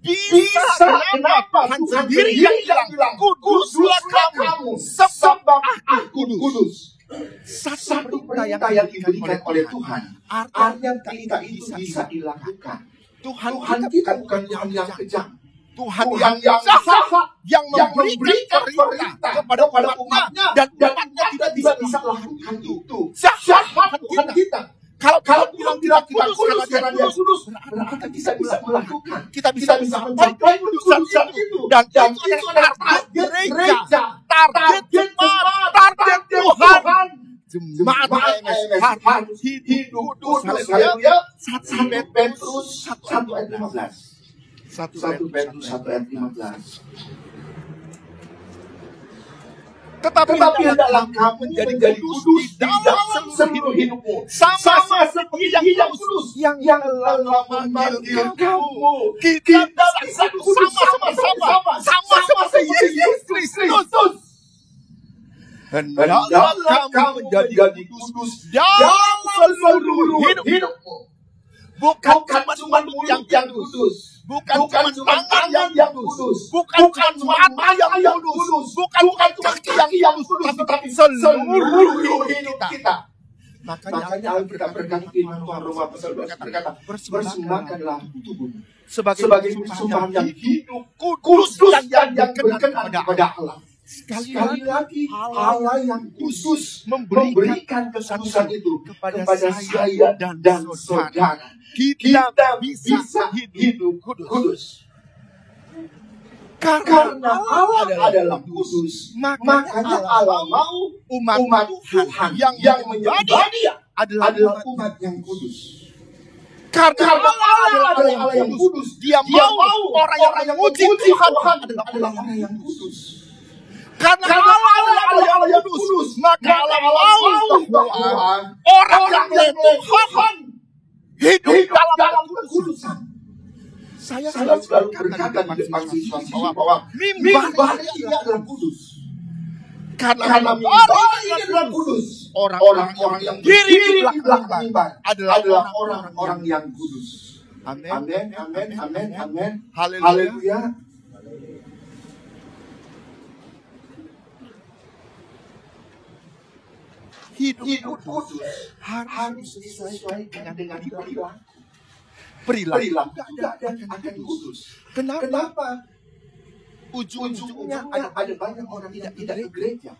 Bisa, kenapa Tuhan sendiri yang bilang, kuduslah kamu, sebab aku kudus. Satu perintah yang diberikan oleh Tuhan, artinya perintah itu bisa dilakukan. Tuhan kita bukan yang kejam. Tuhan yang jahat, yang memberikan perintah kepada umatnya, dan umatnya tidak bisa melakukan itu. Jahat Tuhan kita. Kalau bilang kita kudus, karena dia kudus, kita bisa melakukan. Kita bisa mencapai kedudukan itu. Dan itu adalah gereja, target jemaat, target Tuhan. Jemaat harus hidup kudus. Haleluya. 1 Petrus 1 ayat 15. 1 Petrus 1 ayat 15. Tetapi hendaklah kamu menjadi kudus di dalam seluruh hidupmu, sama seperti yang kudus yang telah memanggil kamu. Kita bisa kudus sama seperti Yesus Kristus. Hendaklah kamu menjadi kudus dalam seluruh hidupmu. Bukan cuma yang kudus, bukan cuma tangan yang kudus, bukan cuma mata yang kudus, bukan kaki yang kudus, tapi seluruh hidup kita. Makanya Alkitab berkata firman Tuhan Roma pasal 12 berkata, persembahkanlah tubuh sebagai persembahan yang hidup, kudus dan yang berkenan kepada Allah. Sekali lagi Allah yang khusus memberikan kekudusan itu kepada saya dan saudara. Kita bisa hidup kudus. Karena Allah adalah kudus, makanya Allah mau umat Tuhan yang menyembah Dia adalah umat yang kudus. Karena Allah adalah yang kudus, Dia mau orang yang memuji Tuhan adalah orang yang kudus. Karena Allah yang kudus, maka Allah mau bahwa orang yang Tuhan hidup dalam kekudusan. Saya selalu berkata pada mahasiswa bahwa mimbar ini adalah kudus. Karena mimbar ini adalah kudus. Orang-orang yang berdiri di belakang mimbar adalah orang-orang yang kudus. Amin. Haleluya. Hidup kudus harus disesuaikan dengan perilaku akan kudus. Kenapa? Ujung-ujungnya ada banyak orang tidak ke gereja.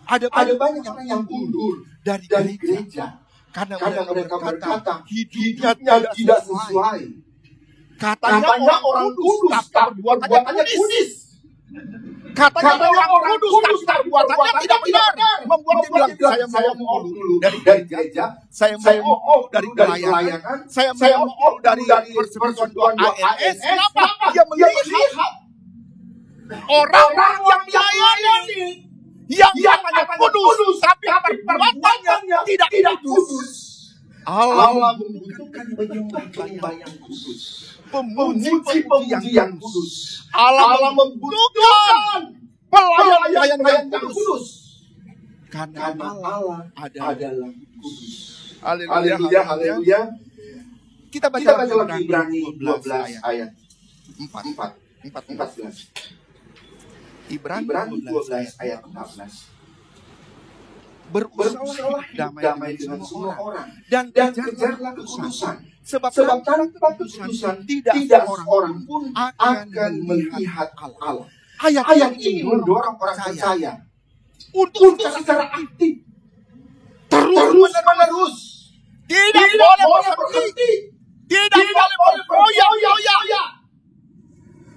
Ada banyak orang yang mundur dari gereja karena mereka berkata hidupnya tidak sesuai. Katanya orang kudus, tapi perbuatannya kudus. Katanya orang kudus, tapi perbuatannya tidak benar. Membuat dia bilang, saya mau dulu dari gereja, saya mau dari pelayanan, saya mau dari persekutuan ANS. Kenapa? Dia melihat orang yang melayani, yang hanya kudus, tapi perbuatannya tidak kudus. Allah membutuhkan penyembah yang kudus, pemuji yang kudus. Allah membutuhkan pelayan yang kudus. Karena Allah adalah kudus. Haleluya. Kita baca lagi Ibrani 12 ayat 14. Ibrani 12 ayat 14. Berusahalah damai dengan semua orang dan kejarlah kekudusan, sebab tanpa kekudusan tidak seorang pun akan melihat Allah. Ayat ini mendorong orang percaya untuk secara aktif terus-menerus, tidak boleh berhenti, tidak boleh bergoyah-goyah,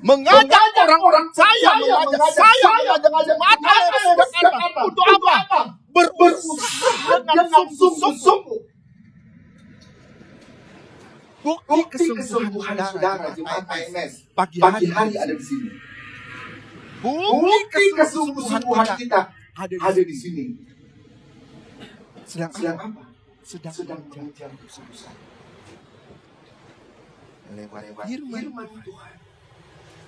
mengajak orang saya, mengajak mata untuk apa? Berusaha dengan sungguh-sungguh. Bukti kesungguhan saudara jemaat AMS pagi hari ada di sini. Bukti kesungguhan kita ada di sini. Sedang apa? Sedang mengejar dosa-dosa. Lewat firman Tuhan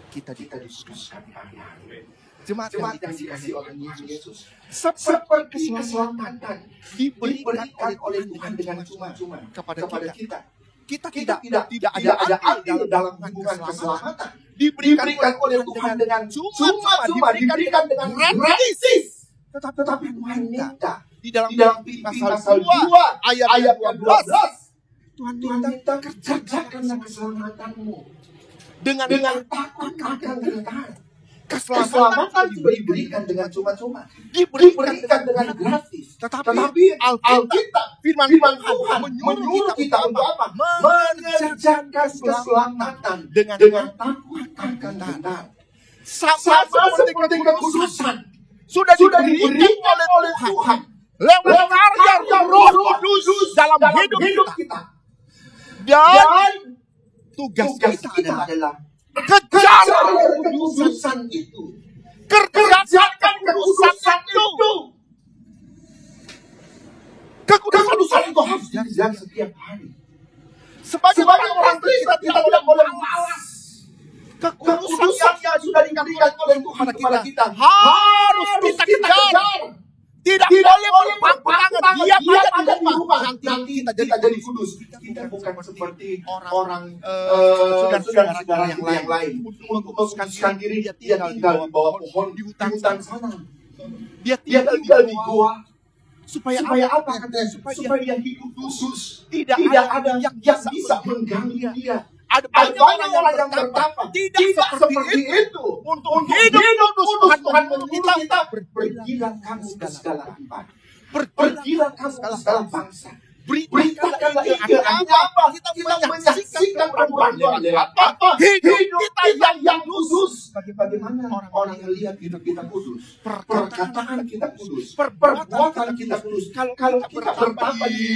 kita dikuduskan hari-hari. Jemaat yang dikasihi oleh Yesus, seperti keselamatan diberikan oleh Tuhan dengan cuma-cuma kepada kita. Kita tidak ada andil dalam hubungan keselamatan. Diberikan oleh Tuhan dengan cuma-cuma, diberikan dengan gratis. Tetapi Tuhan minta di dalam pasal 2 ayat 12, Tuhan minta kerjakan keselamatanmu dengan takut akan Tuhan. Keselamatan juga diberikan dengan cuma-cuma, diberikan dengan gratis. Tetapi Alkitab, firman Tuhan menyuruh kita untuk apa? Mengerjakan keselamatan dengan takut akan Tuhan. Sama seperti kekudusan sudah diberikan oleh Tuhan lewat karya Roh Kudus dalam hidup kita. Dan tugas kita adalah kejar kekudusan itu. Kerjakan kekudusan itu. Kekudusan itu harus dikerjakan setiap hari. Sebagai orang Kristen kita tidak boleh malas. Kekudusan yang sudah diberikan oleh Tuhan kepada kita harus kita kejar. Tidak boleh pantang diam aja di rumah nanti kita jadi kudus. Kita bukan seperti orang saudara-saudara yang lain. Untuk mengkuduskan diri dia tinggal di bawah pohon di hutan sana. Dia tinggal di gua. Supaya apa katanya? Supaya dia hidup khusus. Tidak ada yang bisa mengganggu dia. Ada banyak orang yang bertapa. Tidak seperti itu. Untuk hidup kudus Tuhan menyuruh kita pergilah kamu ke segala tempat. Pergilah kamu ke segala bangsa. Beritakanlah Injil. Apa? Kita menyaksikan perbuatan apa? Hidup kita yang kudus. Bagaimana orang melihat hidup kita kudus? Perkataan kita kudus. Perbuatan kita kudus. Kalau kita bertapa di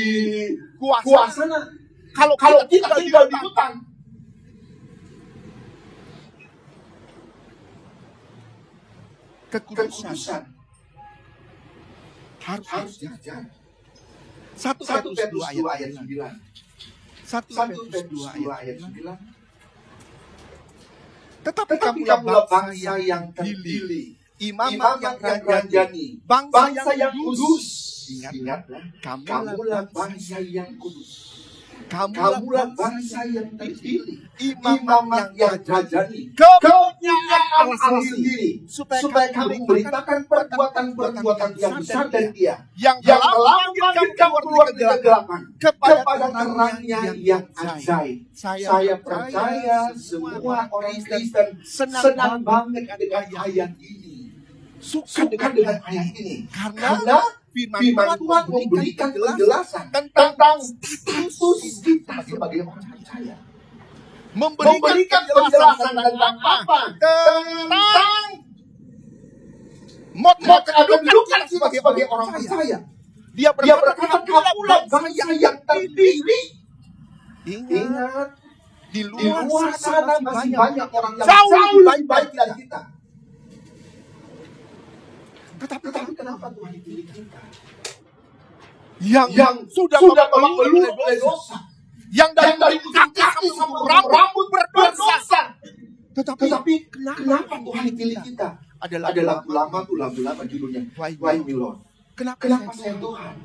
gua sana, kalau kita tinggal di hutan, kekudusan harus diajar. 1 Petrus 2 ayat 9. 1 Petrus 2 ayat 9. Tetapi kamulah bangsa yang terpilih, imam yang ranjani, bangsa yang kudus. Ingatlah, kamulah bangsa yang kudus. Kamulah bangsa yang terpilih, imam yang ranjani, kepunyaan Allah sendiri, supaya kamu memberitakan perbuatan-perbuatan yang besar dari Dia, yang melangkahkan kamu keluar dari kegelapan kepada terangnya yang ajaib. Saya percaya semua orang Kristen senang banget dengan ayat ini, suka dengan ayat ini, karena firman Tuhan memberikan penjelasan tentang status kita sebagai orang percaya. Memberikan penjelasan tentang apa? Tentang kedudukan sebagai orang percaya. Dia berkata, kamulah bangsa yang terpilih. Ingat, di luar sana masih banyak orang yang jauh lebih baik dari kita. Tetapi kenapa Tuhan pilih kita? Yang sudah melulu oleh dosa, yang dari kaki sampai rambut berdosa. Tetapi kenapa Tuhan pilih kita? Ada lagu-lama judulnya Why Me Lord. Kenapa saya Tuhan?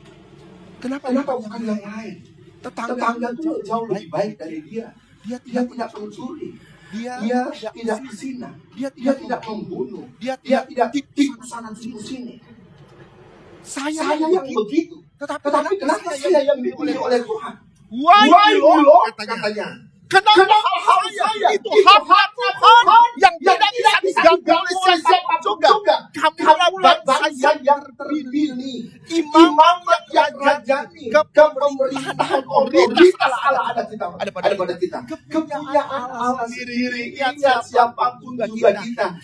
Kenapa bukan yang lain? Tetangga itu jauh lebih baik dari dia. Dia tidak mencuri. Dia tidak berzina. Dia tidak membunuh. Dia tidak tipu sana tipu sini. Saya yang begitu. Tetapi kenapa saya yang dipilih oleh Tuhan? Why Lord? Katanya. Kenapa saya itu hak Tuhan yang tidak bisa diganggu oleh siapa juga. Kamulah bangsa yang terpilih, imam yang rajani, pemerintahan Allah ada pada kita. Kepunyaan Allah sendiri. Ingat siapapun juga kita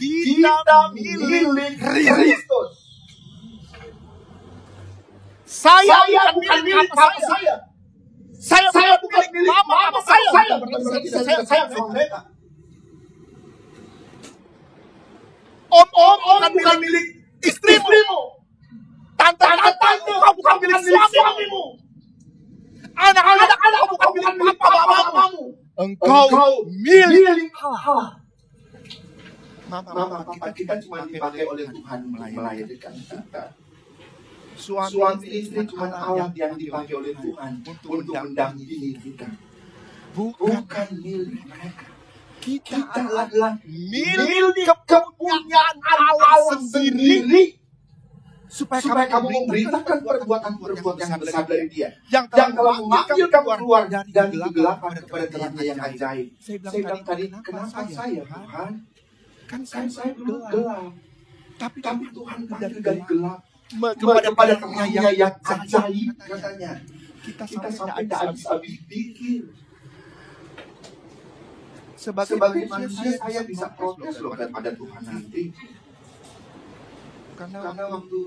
milik Kristus. Saya bukan milik apa saya. Saya bukan milik apa saya. Saya mereka. Om bukan milik istrimu. Tante kau bukan milik suamimu. Anak-anak kau bukan milik bapamu. Engkau milik Allah. Mama, kita cuma dipakai oleh Tuhan melayani kita. Suami istri cuma alat yang dipakai oleh Tuhan untuk mendampingi kita. Bukan milik mereka. Kita adalah milik kepunyaan Allah sendiri. Supaya kamu memberitakan perbuatan yang besar dari Dia. Yang telah memanggil kamu keluar dari kegelapan kepada terangnya yang ajaib. Saya bilang tadi, kenapa saya Tuhan? Kan saya dulu gelap. Tapi Tuhan dari gelap kepada terangnya yang ajaib katanya. Kita sampai tidak habis pikir. Sebagai manusia saya bisa protes loh pada Tuhan nanti. Karena waktu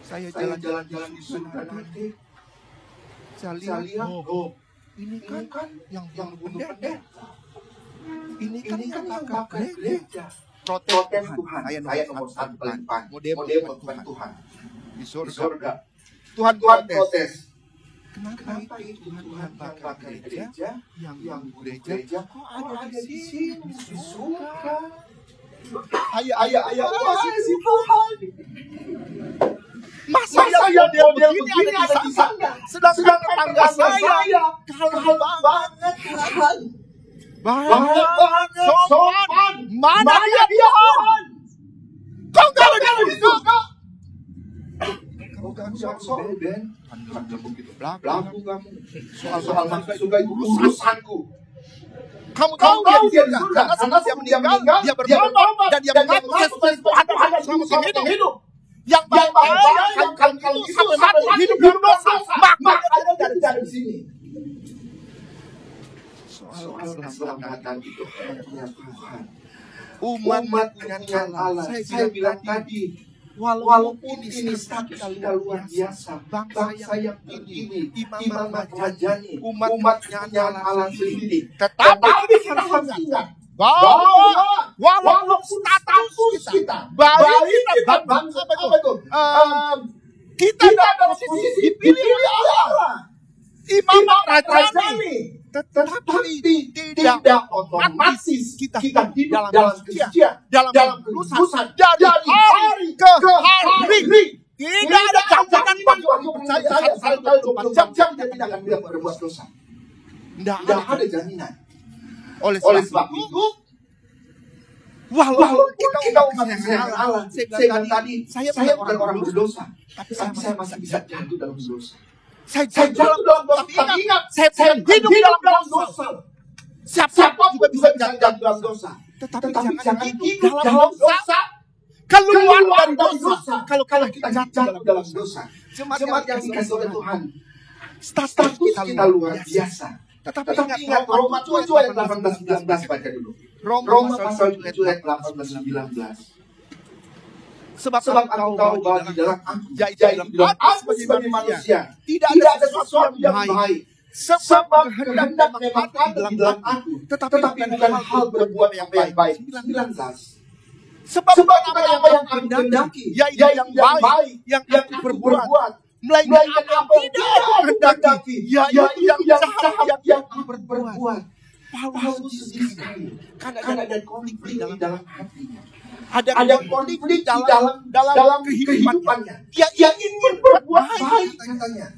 saya jalan-jalan di surga nanti, saya lihat, ini kan yang bunuh pendeta. Ini kan yang bakal gereja. Protes Tuhan. Saya nomor 1 paling depan. Model Tuhan. Di surga. Tuhan protes. Kenapa itu Tuhan bakal gereja? Yang gereja kok ada di sini? Di surga. Ayah, si Tuhan. Masa yang model begini ada di sana? Sedangkan tetangga saya kalah banget Tuhan. Banget sopan. Mana dia Tuhan? Kau gak ada di surga. Kamu soal Ben. Kan begitu belagu kamu. Soal masuk surga itu urusanku. Kamu tahu dia di surga karena dia meninggal, dia bertobat dan dia mengaku Yesus Tuhan selama hidup. Yang baik kalau itu sampai hidup dalam dosa, maka ada dari sini. Soal keselamatan itu punya Tuhan. Umat punya Allah. Saya bilang tadi, walaupun ini status kita luar biasa, bangsa yang ini, imam rajani, umat punya Allah sendiri. Tetapi kita harus ingat bahwa walaupun status kita, kita bangsa kita dalam posisi dipilih oleh Allah, imam rajani. Tetapi tidak otomatis kita hidup dalam kesucian, dalam kekudusan dari hari ke hari. Tidak ada jaminan bagi orang percaya 1 jam dia tidak akan berbuat dosa. Tidak ada jaminan. Oleh sebab itu, walaupun kita umat yang sayang Allah, saya bilang tadi, saya bukan orang berdosa, tapi saya masih bisa jatuh dalam dosa. Saya jatuh dalam dosa, tapi ingat, saya hidup dalam dosa. Siapa juga bisa jatuh dalam dosa. Tetapi jangan hidup dalam dosa, keluar dari dosa. Kalau kita jatuh dalam dosa, jemaat yang dikasih oleh Tuhan, status kita luar biasa. Tetapi ingat, Roma 7 ayat 18-19 baca dulu. Roma pasal 7 ayat 18-19. Sebab aku tahu bahwa di dalam aku, aku sebagai manusia, tidak ada sesuatu yang baik. Sebab kehendak memang ada di dalam aku, tetapi bukan hal berbuat yang baik. 19. Sebab apa yang aku kehendaki, yaitu yang baik, yang aku perbuat, melainkan apa yang tidak kehendaki, yaitu yang jahat yang aku perbuat. Paulus sedih sekali, karena ada konflik di dalam hatinya. Ada konflik dalam kehidupannya. Dia ingin berbuat baik katanya,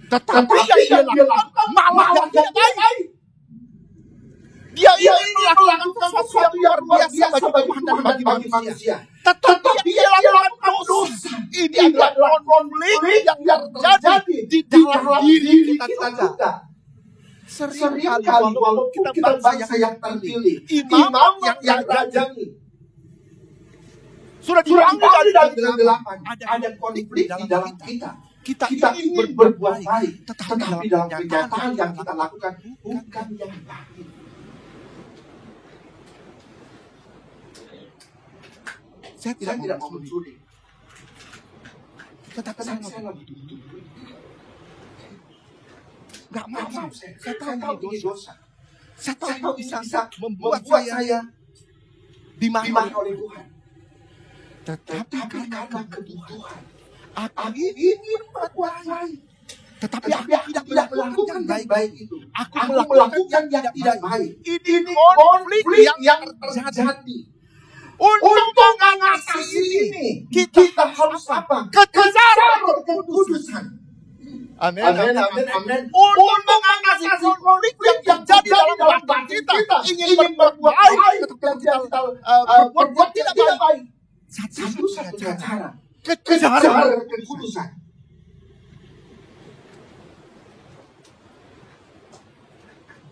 tetapi yang dia lakukan malah tidak baik. Dia ingin melakukan sesuatu yang luar biasa bagi Tuhan dan bagi manusia, tetapi dia lakukan dosa. Ini adalah konflik yang terjadi di dalam diri kita juga. Sering kali walaupun kita bangsa yang terpilih, imam yang rajani, sudah diambil dari 8, ada konflik di dalam kita. Kita ingin berbuat baik, tetapi dalam kenyataan yang kita lakukan bukan yang baik. Saya tidak mau mencuri, tetapi saya lagi duduk. Gak mau, saya tahu ini dosa. Saya tahu bisa membuat saya dimarahi oleh Tuhan. Tetapi karena kebutuhan, aku ingin berbuat baik. Tetapi aku tidak melakukan yang baik itu. Aku melakukan yang tidak baik. Ini konflik yang terjadi. Untuk mengatasi ini, kita harus apa? Kejar kekudusan. Amin. Untuk mengatasi konflik yang terjadi dalam hati kita, ingin berbuat baik, tetapi kita berbuat tidak baik. Satu-satunya cara, kejar kekudusan.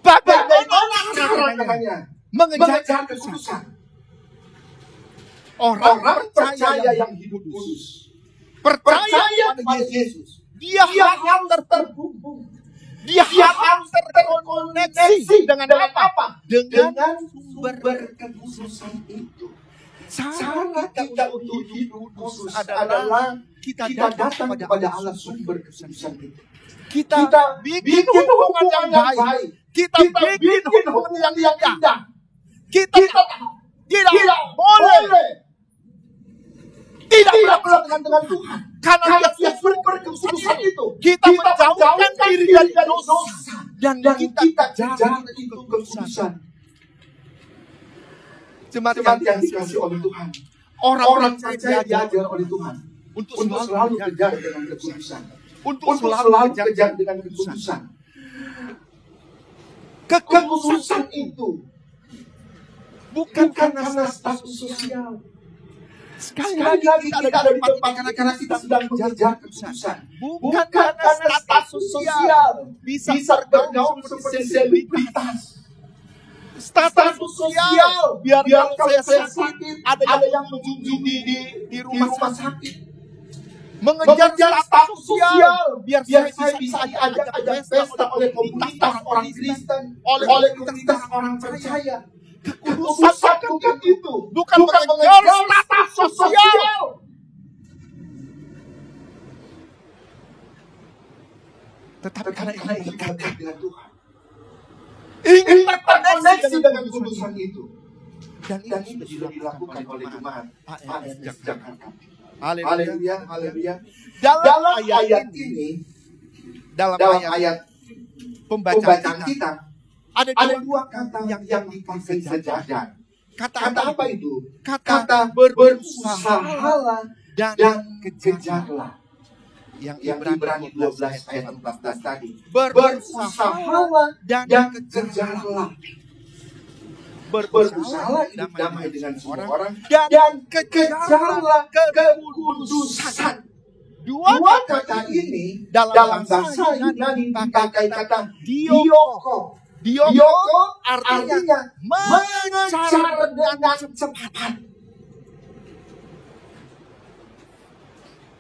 Bagaimana caranya mengejar kekudusan? Orang percaya yang hidup kudus, percaya kepada Yesus, dia harus terhubung, dia harus terkoneksi dengan apa? Dengan sumber kekudusan itu. Cara kita untuk hidup kudus adalah kita datang kepada Allah sumber kekudusan itu. Kita bikin hubungan yang baik. Kita bikin hubungan yang indah. Kita tidak boleh tidak berhubungan dengan Tuhan. Karena dia sumber kekudusan itu. Kita menjauhkan diri dari dosa. Dan kita jaga itu kekudusan. Jemaat yang dikasih oleh Tuhan. Orang percaya diajar oleh Tuhan. Untuk selalu kejar dengan kekudusan. Untuk selalu kejar dengan kekudusan. Kekudusan itu bukan karena status sosial. Sekali lagi kita ada di tempat karena kita sedang mengejar kekudusan. Bukan karena status sosial bisa bergaul seperti selebritas. Status sosial biar kalau saya sakit ada yang menjunjung di rumah sakit. Mengejar status sosial biar saya bisa ajak pesta oleh komunitas orang Kristen, oleh komunitas orang percaya. Kekudusan bukan itu, bukan mengejar status sosial. Tetapi karena ingin dekat dengan Tuhan, ingin terkoneksi dengan kekudusan itu, dan ini sudah dilakukan oleh jemaat AMS Jakarta. Haleluya. Dalam ayat ini, dalam ayat pembacaan kita, ada dua kata yang dipakai sejajar. Kata apa itu? Kata berusahalah dan kejarlah. Yang Ibrani 12 ayat 14 tadi. Berusahalah dan kejarlah. Berusahalah hidup damai dengan semua orang dan kejarlah kekudusan. Dua kata ini dalam bahasa Yunani dipakai kata dioko. Dioko artinya mengejar dengan cepat.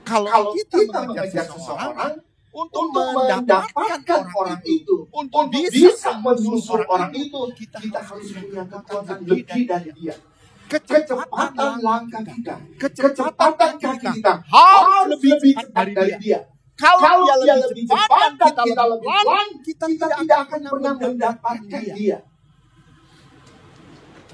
Kalau kita mengejar seseorang untuk mendapatkan orang itu, untuk bisa menyusul orang itu, kita harus punya kekuatan lebih dari dia. Kecepatan langkah kita, kecepatan kaki kita harus lebih cepat dari dia. Kalau dia lebih cepat dan kita lebih pelan, kita tidak akan pernah mendapatkan dia.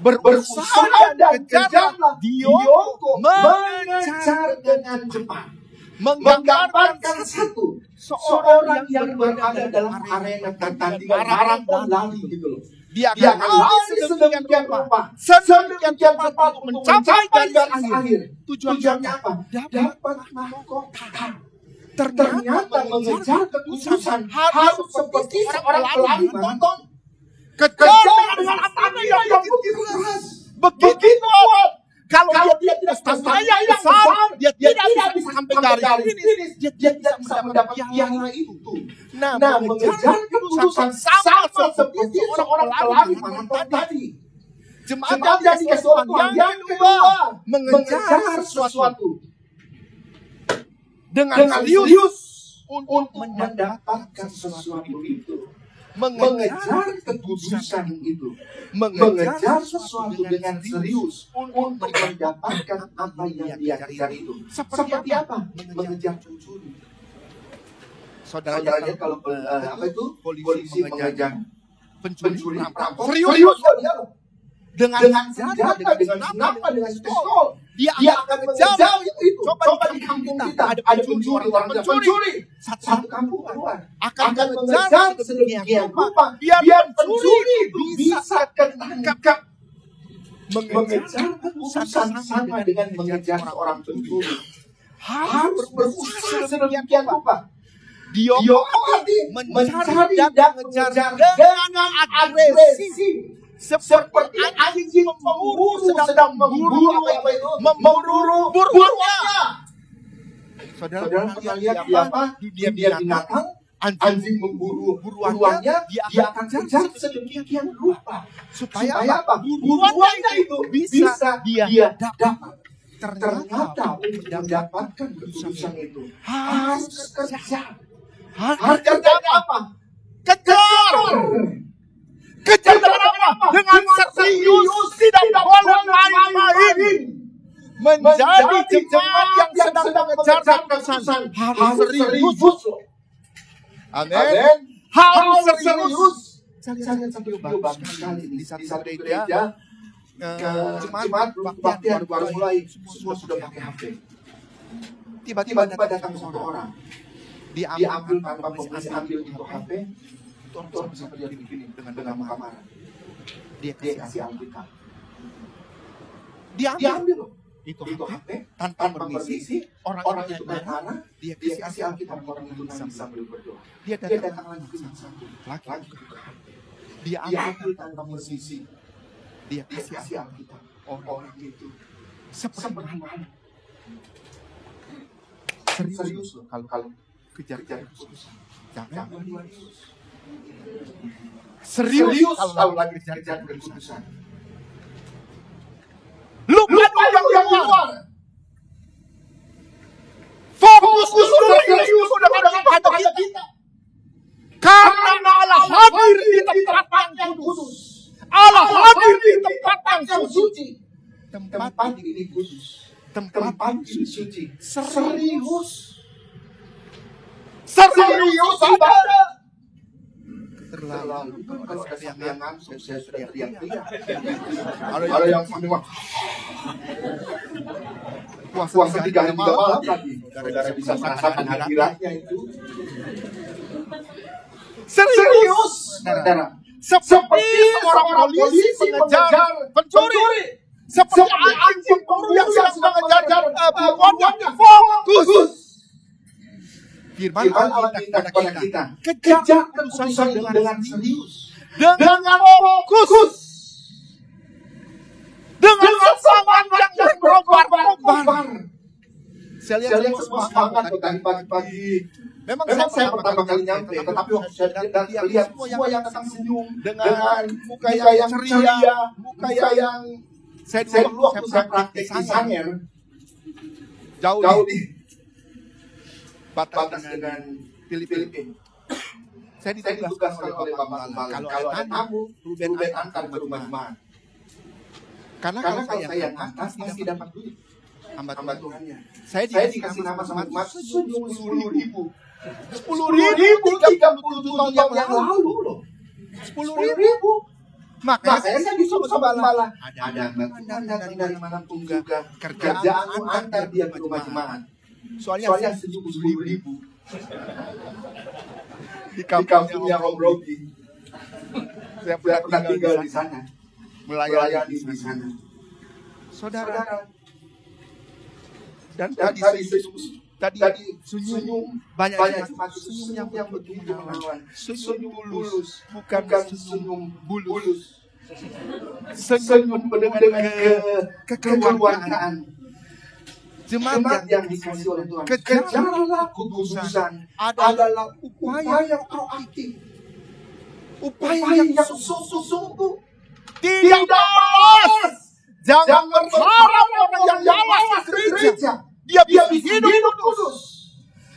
Berusaha dan kejarlah Dioko mengejar dengan cepat. Menggambarkan satu seorang yang berada dalam arena pertandingan maraton lari gitu loh. Dia akan lari sedemikian rupa, sedemikian cepat untuk mencapai garis akhir. Tujuannya apa? Dapat mahkota. Ternyata mengejar kekudusan harus seperti seorang pelari maraton. Kejar dengan hati yang begitu keras, begitu kuat. Kalau dia tidak stamina yang besar, dia tidak bisa sampai garis finish. Dia tidak bisa mendapat piala itu. Nah, mengejar kekudusan sama seperti seorang pelari maraton tadi. Jemaat yang dikasih Tuhan yang kedua, mengejar sesuatu dengan serius untuk mendapatkan sesuatu itu. Mengejar kekudusan itu, mengejar sesuatu dengan serius untuk mendapatkan apa yang dia kejar itu. Seperti apa? Mengejar pencuri. Saudaranya kalau apa itu polisi mengejar pencuri perampok, serius dia dengan senjata, dengan senjata, dengan pistol, Dia akan mengejar itu. Coba di kampung kita ada pencuri, orang pencuri. Satu kampung keluar akan mengejar sedemikian rupa biar pencuri itu bisa ketangkap. Mengejar urusan sama dengan mengejar orang pencuri. Harus berusaha sedemikian rupa. Diopati mencari dan mengejar dengan agresi. Seperti anjing pemburu sedang memburu buruannya. Saudara pernah lihat dunia binatang? Anjing memburu buruannya, dia akan kejar sedemikian rupa supaya apa? Buruannya itu bisa dia dapat. Ternyata untuk mendapatkan keputusan itu harus kerja. Harus kerja apa? Kejar apa? Dengan serius, tidak boleh main-main. Menjadi jemaat yang sedang mengejar keputusan harus serius. Amin. Harus serius. Saya sampai bagus sekali di satu gereja. Jemaat baru mulai semua sudah pakai HP. Tiba-tiba datang satu orang. Diambil tanpa polisi, ambil itu HP. Tonton sampai dia begini dengan marah. Dia kasih Alkitab. Diambil itu HP tanpa permisi. Orang itu marah. Dia kasih Alkitab, orang itu sambil berdoa. Dia datang lagi dengan satu lagi. Dia ambil tanpa permisi. Dia kasih Alkitab. Orang itu seperti mana? Serius loh kalau kejar keputusan. Jangan serius kalau lagi kejar keputusan. Lupa yang luar. Fokus serius pada kita. Karena Allah hadir di tempat yang kudus. Allah hadir di tempat yang suci. Tempat ini kudus. Tempat ini suci. Serius ibadah. Terlalu kalau ada yang ngantuk saya sudah teriak-teriak. Ada yang sambil puasa 3 hari 3 malam lagi. Gara-gara bisa merasakan hadiratnya itu. Serius, saudara. Seperti seorang polisi mengejar pencuri. Seperti anjing pemburu yang sedang mengejar buruannya. Fokus. Firman Allah minta kepada kita kejar keputusan dengan serius, dengan fokus, dengan semangat yang berkobar-kobar. Saya lihat semua semangat tadi pagi. Memang saya pertama kali nyampe, tetapi waktu saya lihat semua yang datang senyum dengan muka yang ceria, muka yang saya dulu waktu saya praktek di Sanger jauh di batas dengan Filipina. Saya ditugaskan oleh Bapak Malang. Kalau ada tamu, Ruben antar ke rumah jemaat. Karena kalau saya yang atas pasti dapat duit. Hamba Tuhannya. Saya dikasih nama sama jemaat 10.000. 10.000 37 tahun yang lalu loh. 10.000. Makanya saya disuruh sama malah ada dari mana pun juga kerjaan antar dia ke rumah jemaat. Soalnya 70.000 di kampungnya Om Rogi. Saya pernah tinggal di sana, melayani di sana. Saudara, dan tadi senyum banyak senyum yang begitu menawan. Senyum bulus, bukan senyum bulus. Senyum dengan kekeluargaan. Jemaat yang dikasih oleh Tuhan, kejarlah keputusan adalah upaya proaktif, upaya yang sungguh-sungguh, tidak malas. Jangan berharap orang yang malas gereja dia hidup kudus.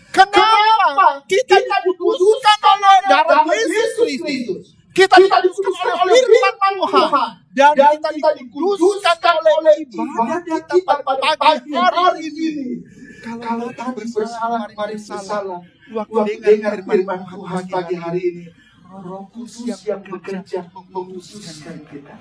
Kenapa? Kita dikuduskan oleh darah Yesus Kristus. Kita dikuduskan oleh firman Tuhan. Dan kita dikuduskan oleh ibadah kita pada pagi hari ini. Kalau tadi bersalah, mari bersalah. Waktu dengar firman Tuhan pagi hari ini, Roh Kudus yang bekerja mengkhususkan kita.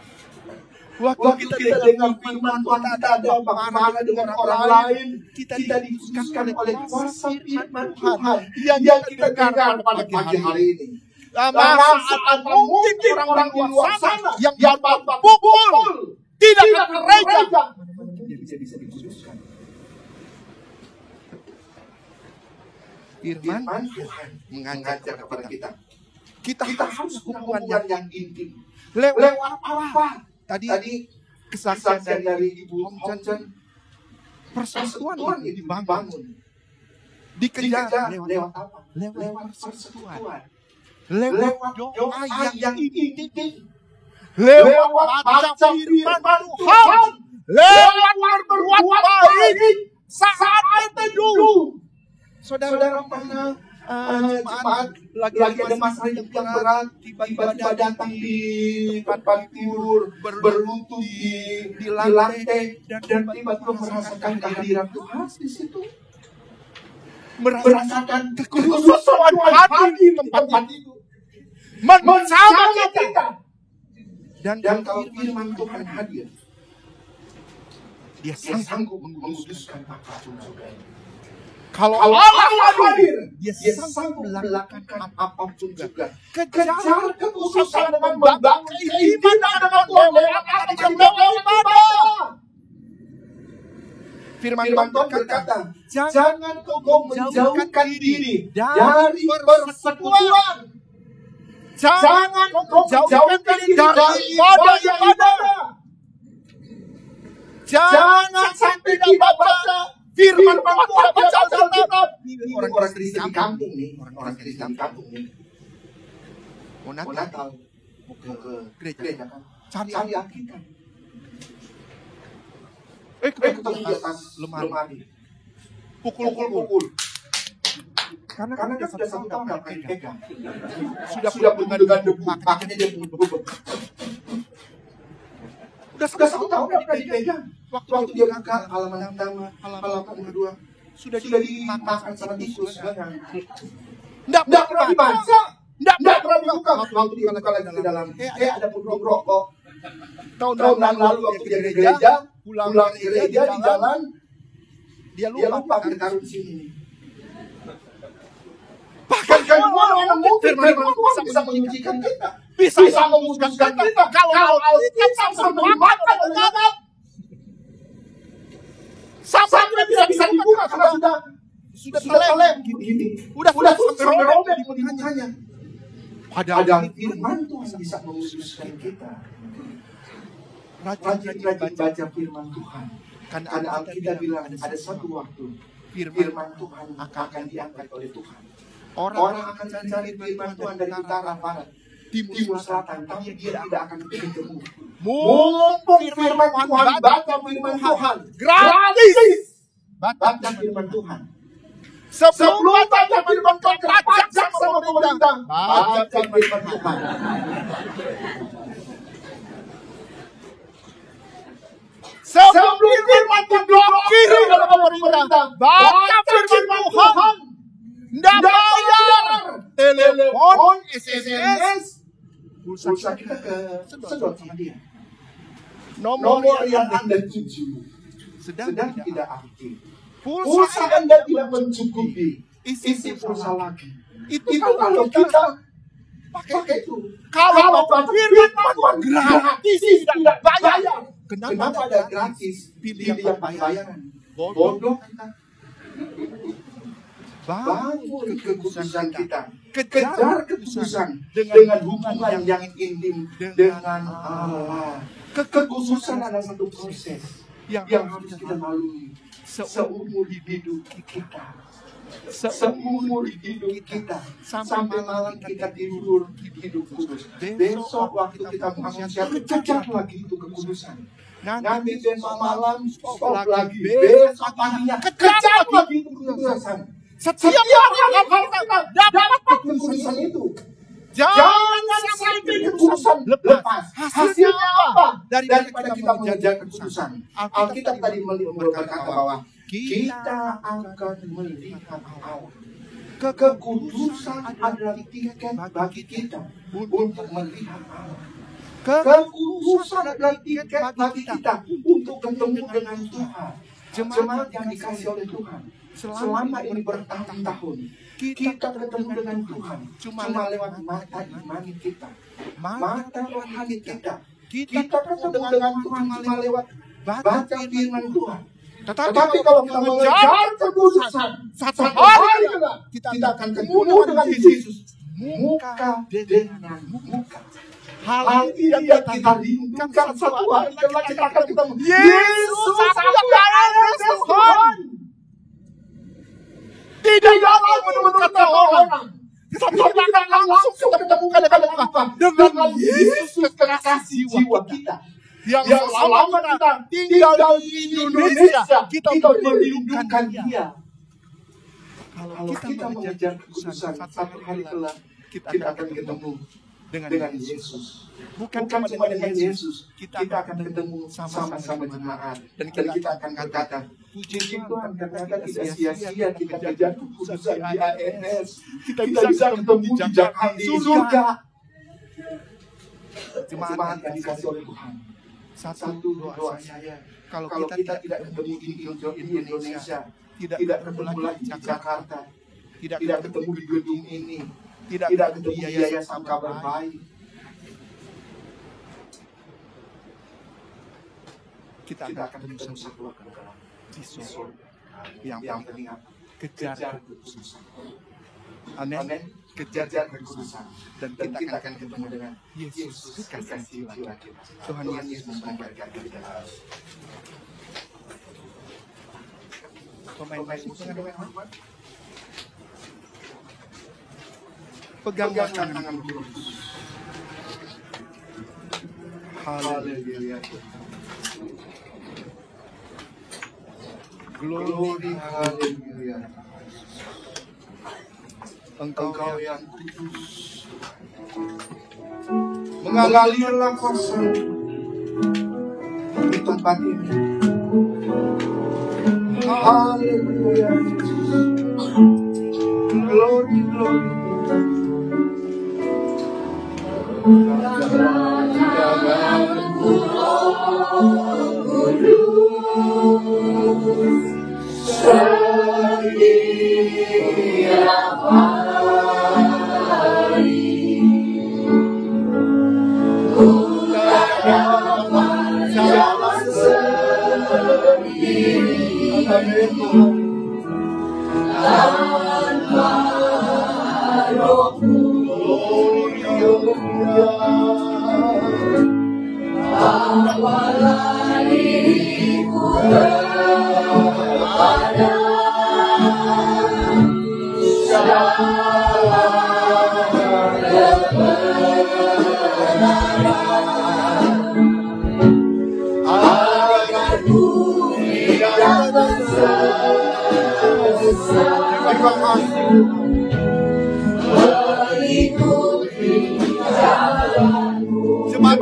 Waktu kita dengar firman Tuhan, kita ada bagaimana dengan orang lain, kita dikhususkan oleh kuasa firman Tuhan yang kita dengar pada pagi hari ini. Karena saat mungkin orang di luar sana yang Bapak pukul tidak gereja, dia bisa dikhususkan. Firman Tuhan mengajar kepada kita. Kita harus hubungan yang intim. Lewat apa? Tadi kesaksian dari Ibu Hongchan, persatuan yang dibangun. Dikejar lewat apa? Lewat persatuan. Lewat doa yang intim. Lewat baca firman Tuhan. Lewat berbuat baik saat teduh. Saudara pernah jemaat lagi ada masalah yang berat, tiba-tiba datang di tempat tidur, berlutut di lantai, dan tiba-tiba merasakan kehadiran Tuhan di situ, merasakan kekhususan hati di tempat itu, bersama kita. Dan kalau firman Tuhan hadir, dia sanggup menguduskan apapun juga. Kalau Allah hadir, dia sanggup melakukan apapun juga. Kejar kekhususan dengan membangun keimanan dengan Tuhan lewat ibadah. Firman Tuhan berkata, jangan kau menjauhkan diri dari persekutuan. Jangan kau menjauhkan diri dari ibadah. Jangan sampai tidak baca firman Tuhan, baca Alkitab. Ini orang Kristen di kampung nih, orang Kristen di kampung nih. Mau Natal, mau ke gereja kan, cari Alkitab. Ketemu di atas lemari, pukul. Karena dia sudah 1 tahun nggak pegang, sudah penuh dengan debu, makanya dia penuh. Udah 1 tahun nggak dipegang. Waktu dia buka halaman pertama, halaman kedua, sudah dimakan sama Yesus. Nggak pernah dibaca, nggak pernah dibuka. Waktu dia buka lagi ke dalam, ada puntung rokok. Tahun lalu waktu dia ke gereja, pulang ke gereja di jalan, dia lupa taruh di sini. Bahkan mana mungkin firman Tuhan bisa menyucikan kita, bisa menguduskan kita. Kalau Alkitab sampai makan dengan sampai bisa dibuka karena sudah telem gini. Udah sampai robek di telinganya. Padahal firman Tuhan bisa menguduskan kita. Rajin baca firman Tuhan. Karena Alkitab bilang ada satu waktu firman Tuhan akan diangkat oleh Tuhan. Orang akan cari firman Tuhan dari utara, barat, timur, selatan, tapi dia tidak akan ketemu. Mumpung firman Tuhan, baca firman Tuhan gratis. Baca firman Tuhan. Sebelum baca firman Tuhan, pajak sama pemerintah. Baca firman Tuhan. Sebelum firman Tuhan blokir oleh pemerintah, baca firman Tuhan. Nggak bayar. Telepon, SMS, pulsa kita sedot sama dia. Nomor yang Anda tuju sedang tidak aktif. Pulsa Anda tidak mencukupi. Isi pulsa lagi. Itu kalau kita pakai itu. Kalau firman Tuhan gratis tidak bayar. Kenapa ada gratis? Pilih yang bayaran. Bodoh kita. Bangun kekhususan kita. Kejar kekhususan dengan hubungan yang intim dengan Allah. Kekhususan adalah satu proses yang harus kita lalui seumur hidup kita. Seumur hidup kita. Sampai malam kita tidur hidup kudus. Besok waktu kita mengajar, kejar lagi itu kekudusan. Nanti besok malam stop lagi. Besok paginya kejar lagi itu kekudusan. Setiap orang kita dapat kekhususan itu. Jangan sampai kekhususan lepas. Hasilnya apa? Daripada kita mengejar kekhususan. Alkitab tadi berkata bahwa kita akan melihat Allah. Kekudusan adalah tiket bagi kita untuk melihat Allah. Kekhususan adalah tiket bagi kita untuk ketemu dengan Tuhan. Jemaat yang dikasih oleh Tuhan, selama ini bertahun-tahun kita ketemu dengan Tuhan cuma lewat mata iman kita, mata rohani kita. Kita ketemu dengan Tuhan cuma lewat baca firman Tuhan. Tetapi kalau kita mengejar kekhususan, satu hari kita akan ketemu dengan Yesus muka dengan muka. Hal ini yang kita rindukan, satu hari kita akan ketemu Yesus Tuhan. Tidak dalam menurut kata orang, tetapi kita akan langsung ketemu dengan Yesus kekasih jiwa kita yang selama kita tinggal di Indonesia, kita merindukan Dia. Kalau kita mengejar kekhususan, satu hari kelak kita akan ketemu dengan Yesus. Bukan cuma dengan Yesus, kita akan ketemu sama-sama jemaat. Dan kita akan berkata, puji Tuhan karena tidak sia-sia kita kejar kekhususan di ANS. Kita bisa ketemu di Jakarta, di surga. Jemaat yang dikasih oleh Tuhan. Satu doa saya, kalau kita tidak ketemu di Indonesia, tidak ketemu lagi di Jakarta, tidak ketemu di gedung ini, tidak ketemu di Yayasan Kabar Baik, kita akan ketemu satu di surga. Yang penting kejar kekhususan. Amin. Kejar kekhususan. Dan kita akan ketemu dengan Yesus kekasih jiwa kita. Tuhan Yesus memberkati kita. Pemain musik pegangkan tangan Yesus. Haleluya. Glory, haleluya. Engkau yang kudus, mengalirlah kuasa di tempat ini. Haleluya. Glory, glory.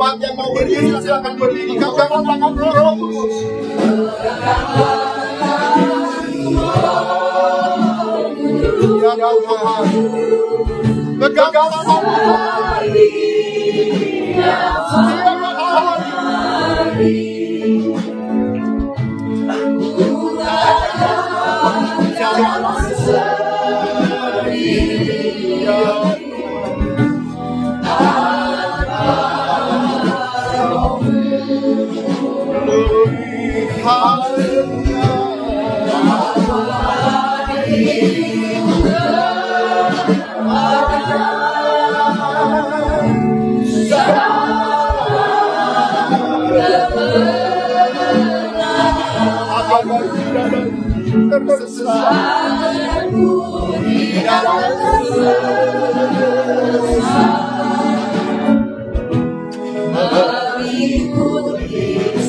Jemaat yang mau berdiri silakan berdiri. Pegangan tangan Roh Kudus. Ya Tuhan, pegangan tangan hari.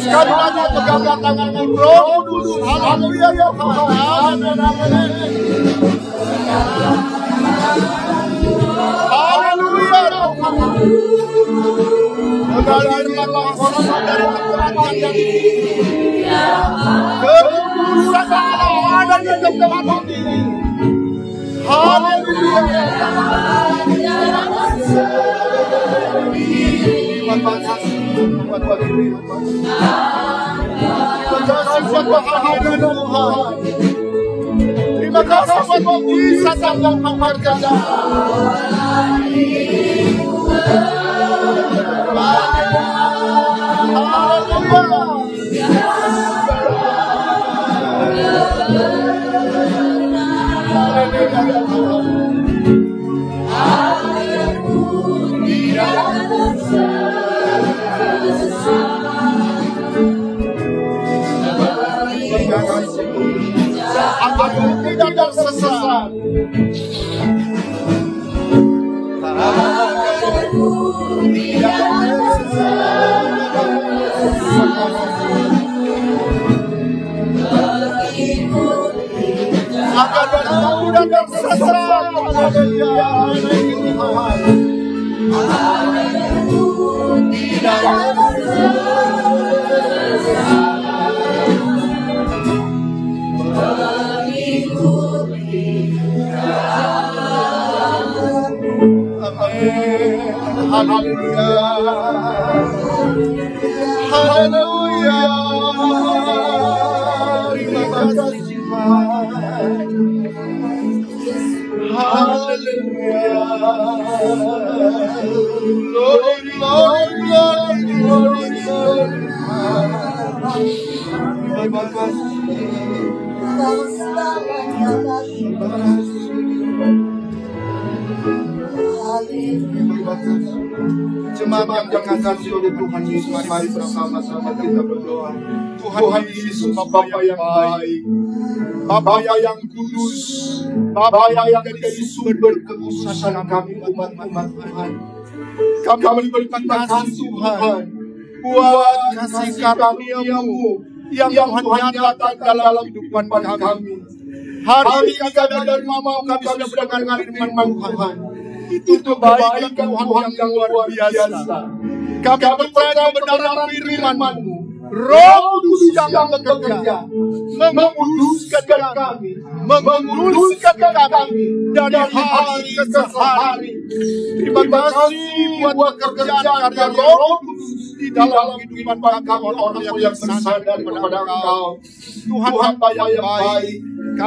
Sekali lagi pegangan tangan Roh Kudus. Haleluya ya Tuhan. Haleluya ya Tuhan. Mengalirlah kuasa dari kekuatan yang kekudusan Allah ada di tempat ini. Haleluya ya Tuhan. Terima Terima kasih buat firman. Terima kasih buat kehadiran Tuhan. Terima kasih buat mukjizat yang Kau kerjakan. Aku tidak tersesat. Aku tidak agar aku dan tersesat. Haleluya. Aku tidak haleluya, haleluya. Terima kasih Tuhan. Haleluya. Glory, glory, glory, glory, glory. Terima kasih. Jemaat yang dikasihi oleh Tuhan Yesus, mari bersama-sama kita berdoa. Tuhan Yesus, Bapa yang baik, Bapa yang kudus, Bapa yang dari sumber kekudusan kami umat-umat Tuhan. Kami berikan kasih Tuhan buat kasih karunia-Mu yang Tuhan nyatakan dalam kehidupan kami. Hari ini kami dari Mama kami sudah mendengarkan firman Tuhan. Itu kebaikan Tuhan yang luar biasa. Kami percaya benar firman-Mu. Roh Kudus yang bekerja menguduskan kami, menguruskan kami dari hari ke hari. Terima kasih buat pekerjaan karya Roh Kudus di dalam kehidupan kami orang-orang yang bersandar kepada Engkau. Tuhan Bapa yang baik,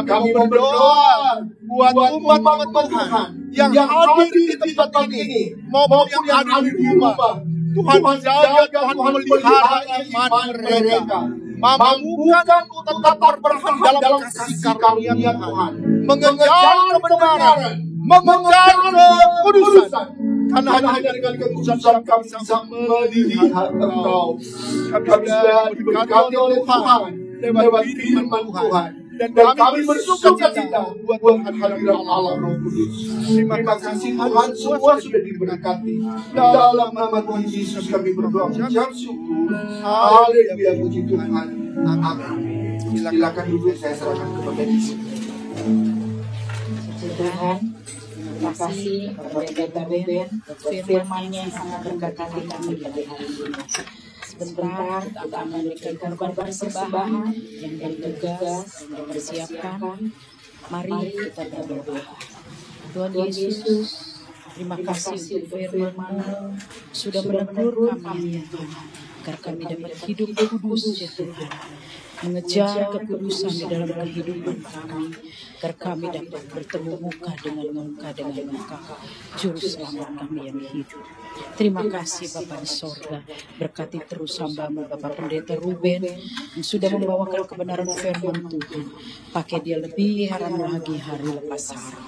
kami berdoa buat umat Tuhan yang hadir di tempat ini maupun yang hadir di rumah. Tuhan jaga, Tuhan melihara iman mereka. Mampukan tetap bertahan dalam kasih karunia Tuhan. Mengejar kebenaran, mengejar kekudusan. Karena hanya dengan kekudusan kami bisa melihat Engkau. Kami sudah diberkati oleh Tuhan lewat firman Tuhan. Dan kami bersuka cita buat kehadiran Allah Roh Kudus. Terima kasih Tuhan, semua sudah diberkati. Dalam nama Tuhan Yesus kami berdoa mengucap syukur. Haleluya, puji Tuhan. Amin. Silakan dulu, saya serahkan kepada Yesus. Tuhan, terima kasih kepada Ben, firman-Nya yang sangat berkati kami pada hari ini. Sebentar akan memberikan korban persembahan yang bertugas yang dipersiapkan. Mari kita berdoa. Tuhan Yesus, terima kasih untuk firman-Mu sudah menegur kami ya Tuhan, agar kami dapat hidup kudus ya Tuhan, mengejar kekudusan di dalam kehidupan kami, agar kami dapat bertemu muka dengan Engkau, Juru Selamat kami yang hidup. Terima kasih Bapa di sorga, berkati terus hamba-Mu Bapak Pendeta Ruben yang sudah membawakan kebenaran firman Tuhan. Pakai dia lebih lagi hari lepas hari.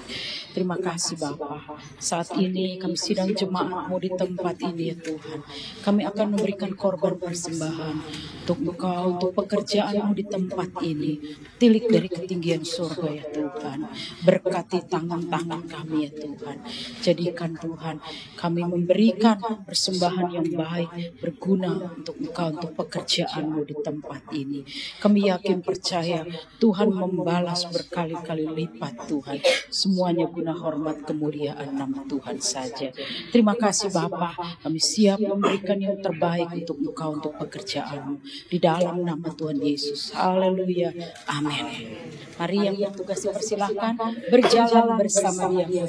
Terima kasih Bapa. Saat ini kami sidang jemaat-Mu di tempat ini ya Tuhan. Kami akan memberikan korban persembahan untuk Engkau, untuk pekerjaan-Mu di tempat ini. Tilik dari ketinggian surga ya Tuhan. Berkati tangan-tangan kami ya Tuhan. Jadikan Tuhan kami memberikan persembahan yang baik, berguna untuk Engkau, untuk pekerjaan-Mu di tempat ini. Kami yakin percaya Tuhan membalas berkali-kali lipat Tuhan. Semuanya guna hormat kemuliaan nama Tuhan saja. Terima kasih Bapa, kami siap memberikan yang terbaik untuk Engkau, untuk pekerjaan-Mu di dalam nama Tuhan Yesus. Haleluya. Amin. Mari yang bertugas dipersilahkan berjalan bersama Dia.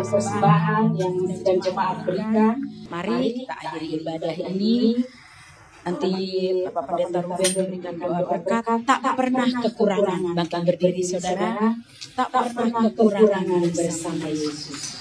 persembahan yang sedang jemaat berikan. Mari kita akhiri ibadah ini. Nanti Bapak Pendeta Ruben memberikan doa berkat. Tak pernah kekurangan bangkit berdiri saudara. Tak pernah kekurangan bersama Yesus.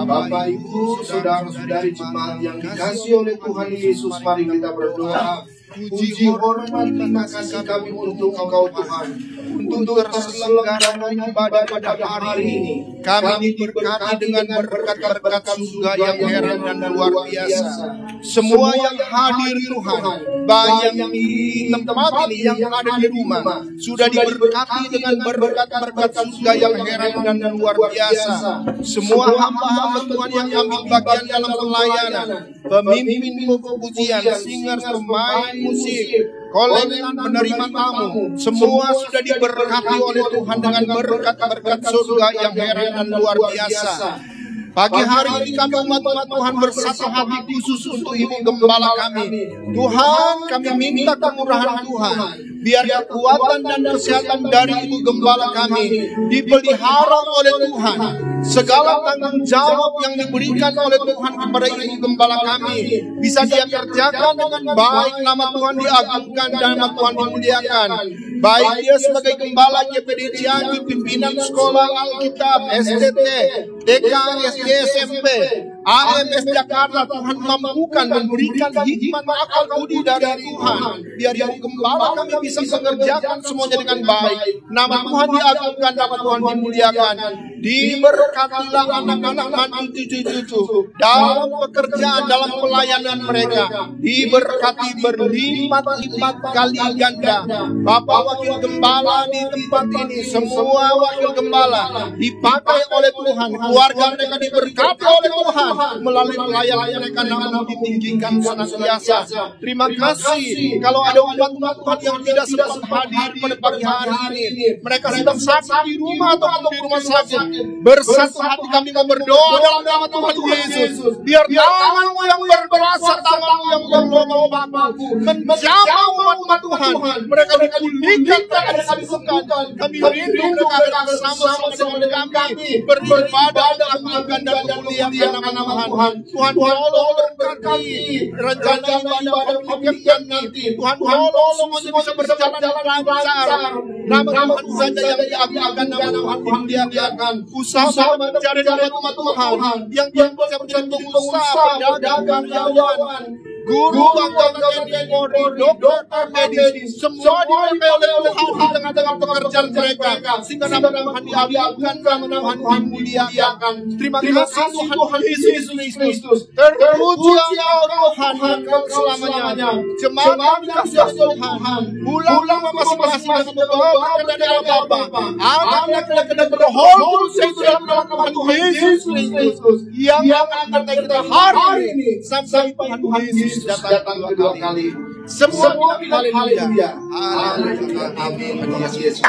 Bapak Ibu, saudara-saudari jemaat yang dikasihi oleh Tuhan Yesus, mari kita berdoa. Puji, hormat, terima kasih kami untuk Engkau Tuhan, untuk terselenggaranya ibadah pada hari ini. Kami diberkati dengan berkat-berkat surga yang heran dan luar biasa. Semua yang hadir Tuhan, baik yang di tempat ini, yang ada di rumah, sudah diberkati dengan berkat-berkat surga yang heran dan luar biasa. Semua hamba-hamba Tuhan yang ambil bagian dalam pelayanan, pemimpin pujian, singer, pemain musik, kolektan penerima tamu, semua sudah diberkati oleh Tuhan dengan berkat-berkat surga yang heran dan luar biasa. Pagi hari ini kami umat-umat Tuhan bersatu hati khusus untuk Ibu Gembala kami. Tuhan, kami minta kemurahan Tuhan, biar kekuatan dan kesehatan dari Ibu Gembala kami dipelihara oleh Tuhan. Segala tanggung jawab yang diberikan oleh Tuhan kepada Ibu Gembala kami bisa dia kerjakan dengan baik. Nama Tuhan diagungkan dan nama Tuhan dimuliakan. Baik dia sebagai Gembala GPD Cianjur, pimpinan sekolah Alkitab, STT, TK, SD, SMP, AMS Jakarta, Tuhan mampukan memberikan hikmat akal budi dari Tuhan, biar Ibu Gembala kami bisa mengerjakan semuanya dengan baik. Nama Tuhan diagungkan, nama Tuhan dimuliakan. Diberkatilah anak-anak mantu cucu-cucu dalam pekerjaan, dalam pelayanan mereka. Diberkati berlipat-lipat kali ganda. Bapak Wakil Gembala di tempat ini, semua Wakil Gembala dipakai oleh Tuhan. Keluarga mereka diberkati oleh Tuhan melalui pelayanan mereka. Nama ditinggikan senantiasa. Terima kasih. Kalau ada umat-umat Tuhan yang tidak sempat hadir pada pagi hari ini, mereka sedang sakit di rumah atau di rumah sakit, bersatu hati kami berdoa dalam nama Tuhan Yesus. Biar tangan-Mu yang berkuasa, tangan-Mu yang berlomba menjamah umat-umat Tuhan. Mereka dipulihkan, mereka disembuhkan. Kami rindu mereka bersama-sama dengan kami beribadah dalam agan dan memuliakan nama Tuhan. Tuhan tolong berkati rencana ibadah yang nanti. Tuhan tolong semuanya bisa berjalan lancar. Nama Tuhan saja yang diagungkan, nama Tuhan dimuliakan. Usaha mencari dari umat Tuhan yang bisa menjadi pengusaha, pedagang, karyawan, guru, anggota Polri, dokter, medis, semua dipakai oleh Tuhan di tengah-tengah pekerjaan mereka, sehingga nama Tuhan diagungkan, nama Tuhan dimuliakan. Terima kasih Tuhan Yesus Kristus. Terpuji Engkau Tuhan selamanya. Jemaat dikasihi Tuhan, ulang masing-masing dengan membawa kepada Bapa, Anak dan Roh Kudus itu dalam nama Tuhan Yesus Kristus yang akan menyertai kita hari ini sampai Tuhan Yesus datang kedua kali. Semua haleluya. Amin. Yesus.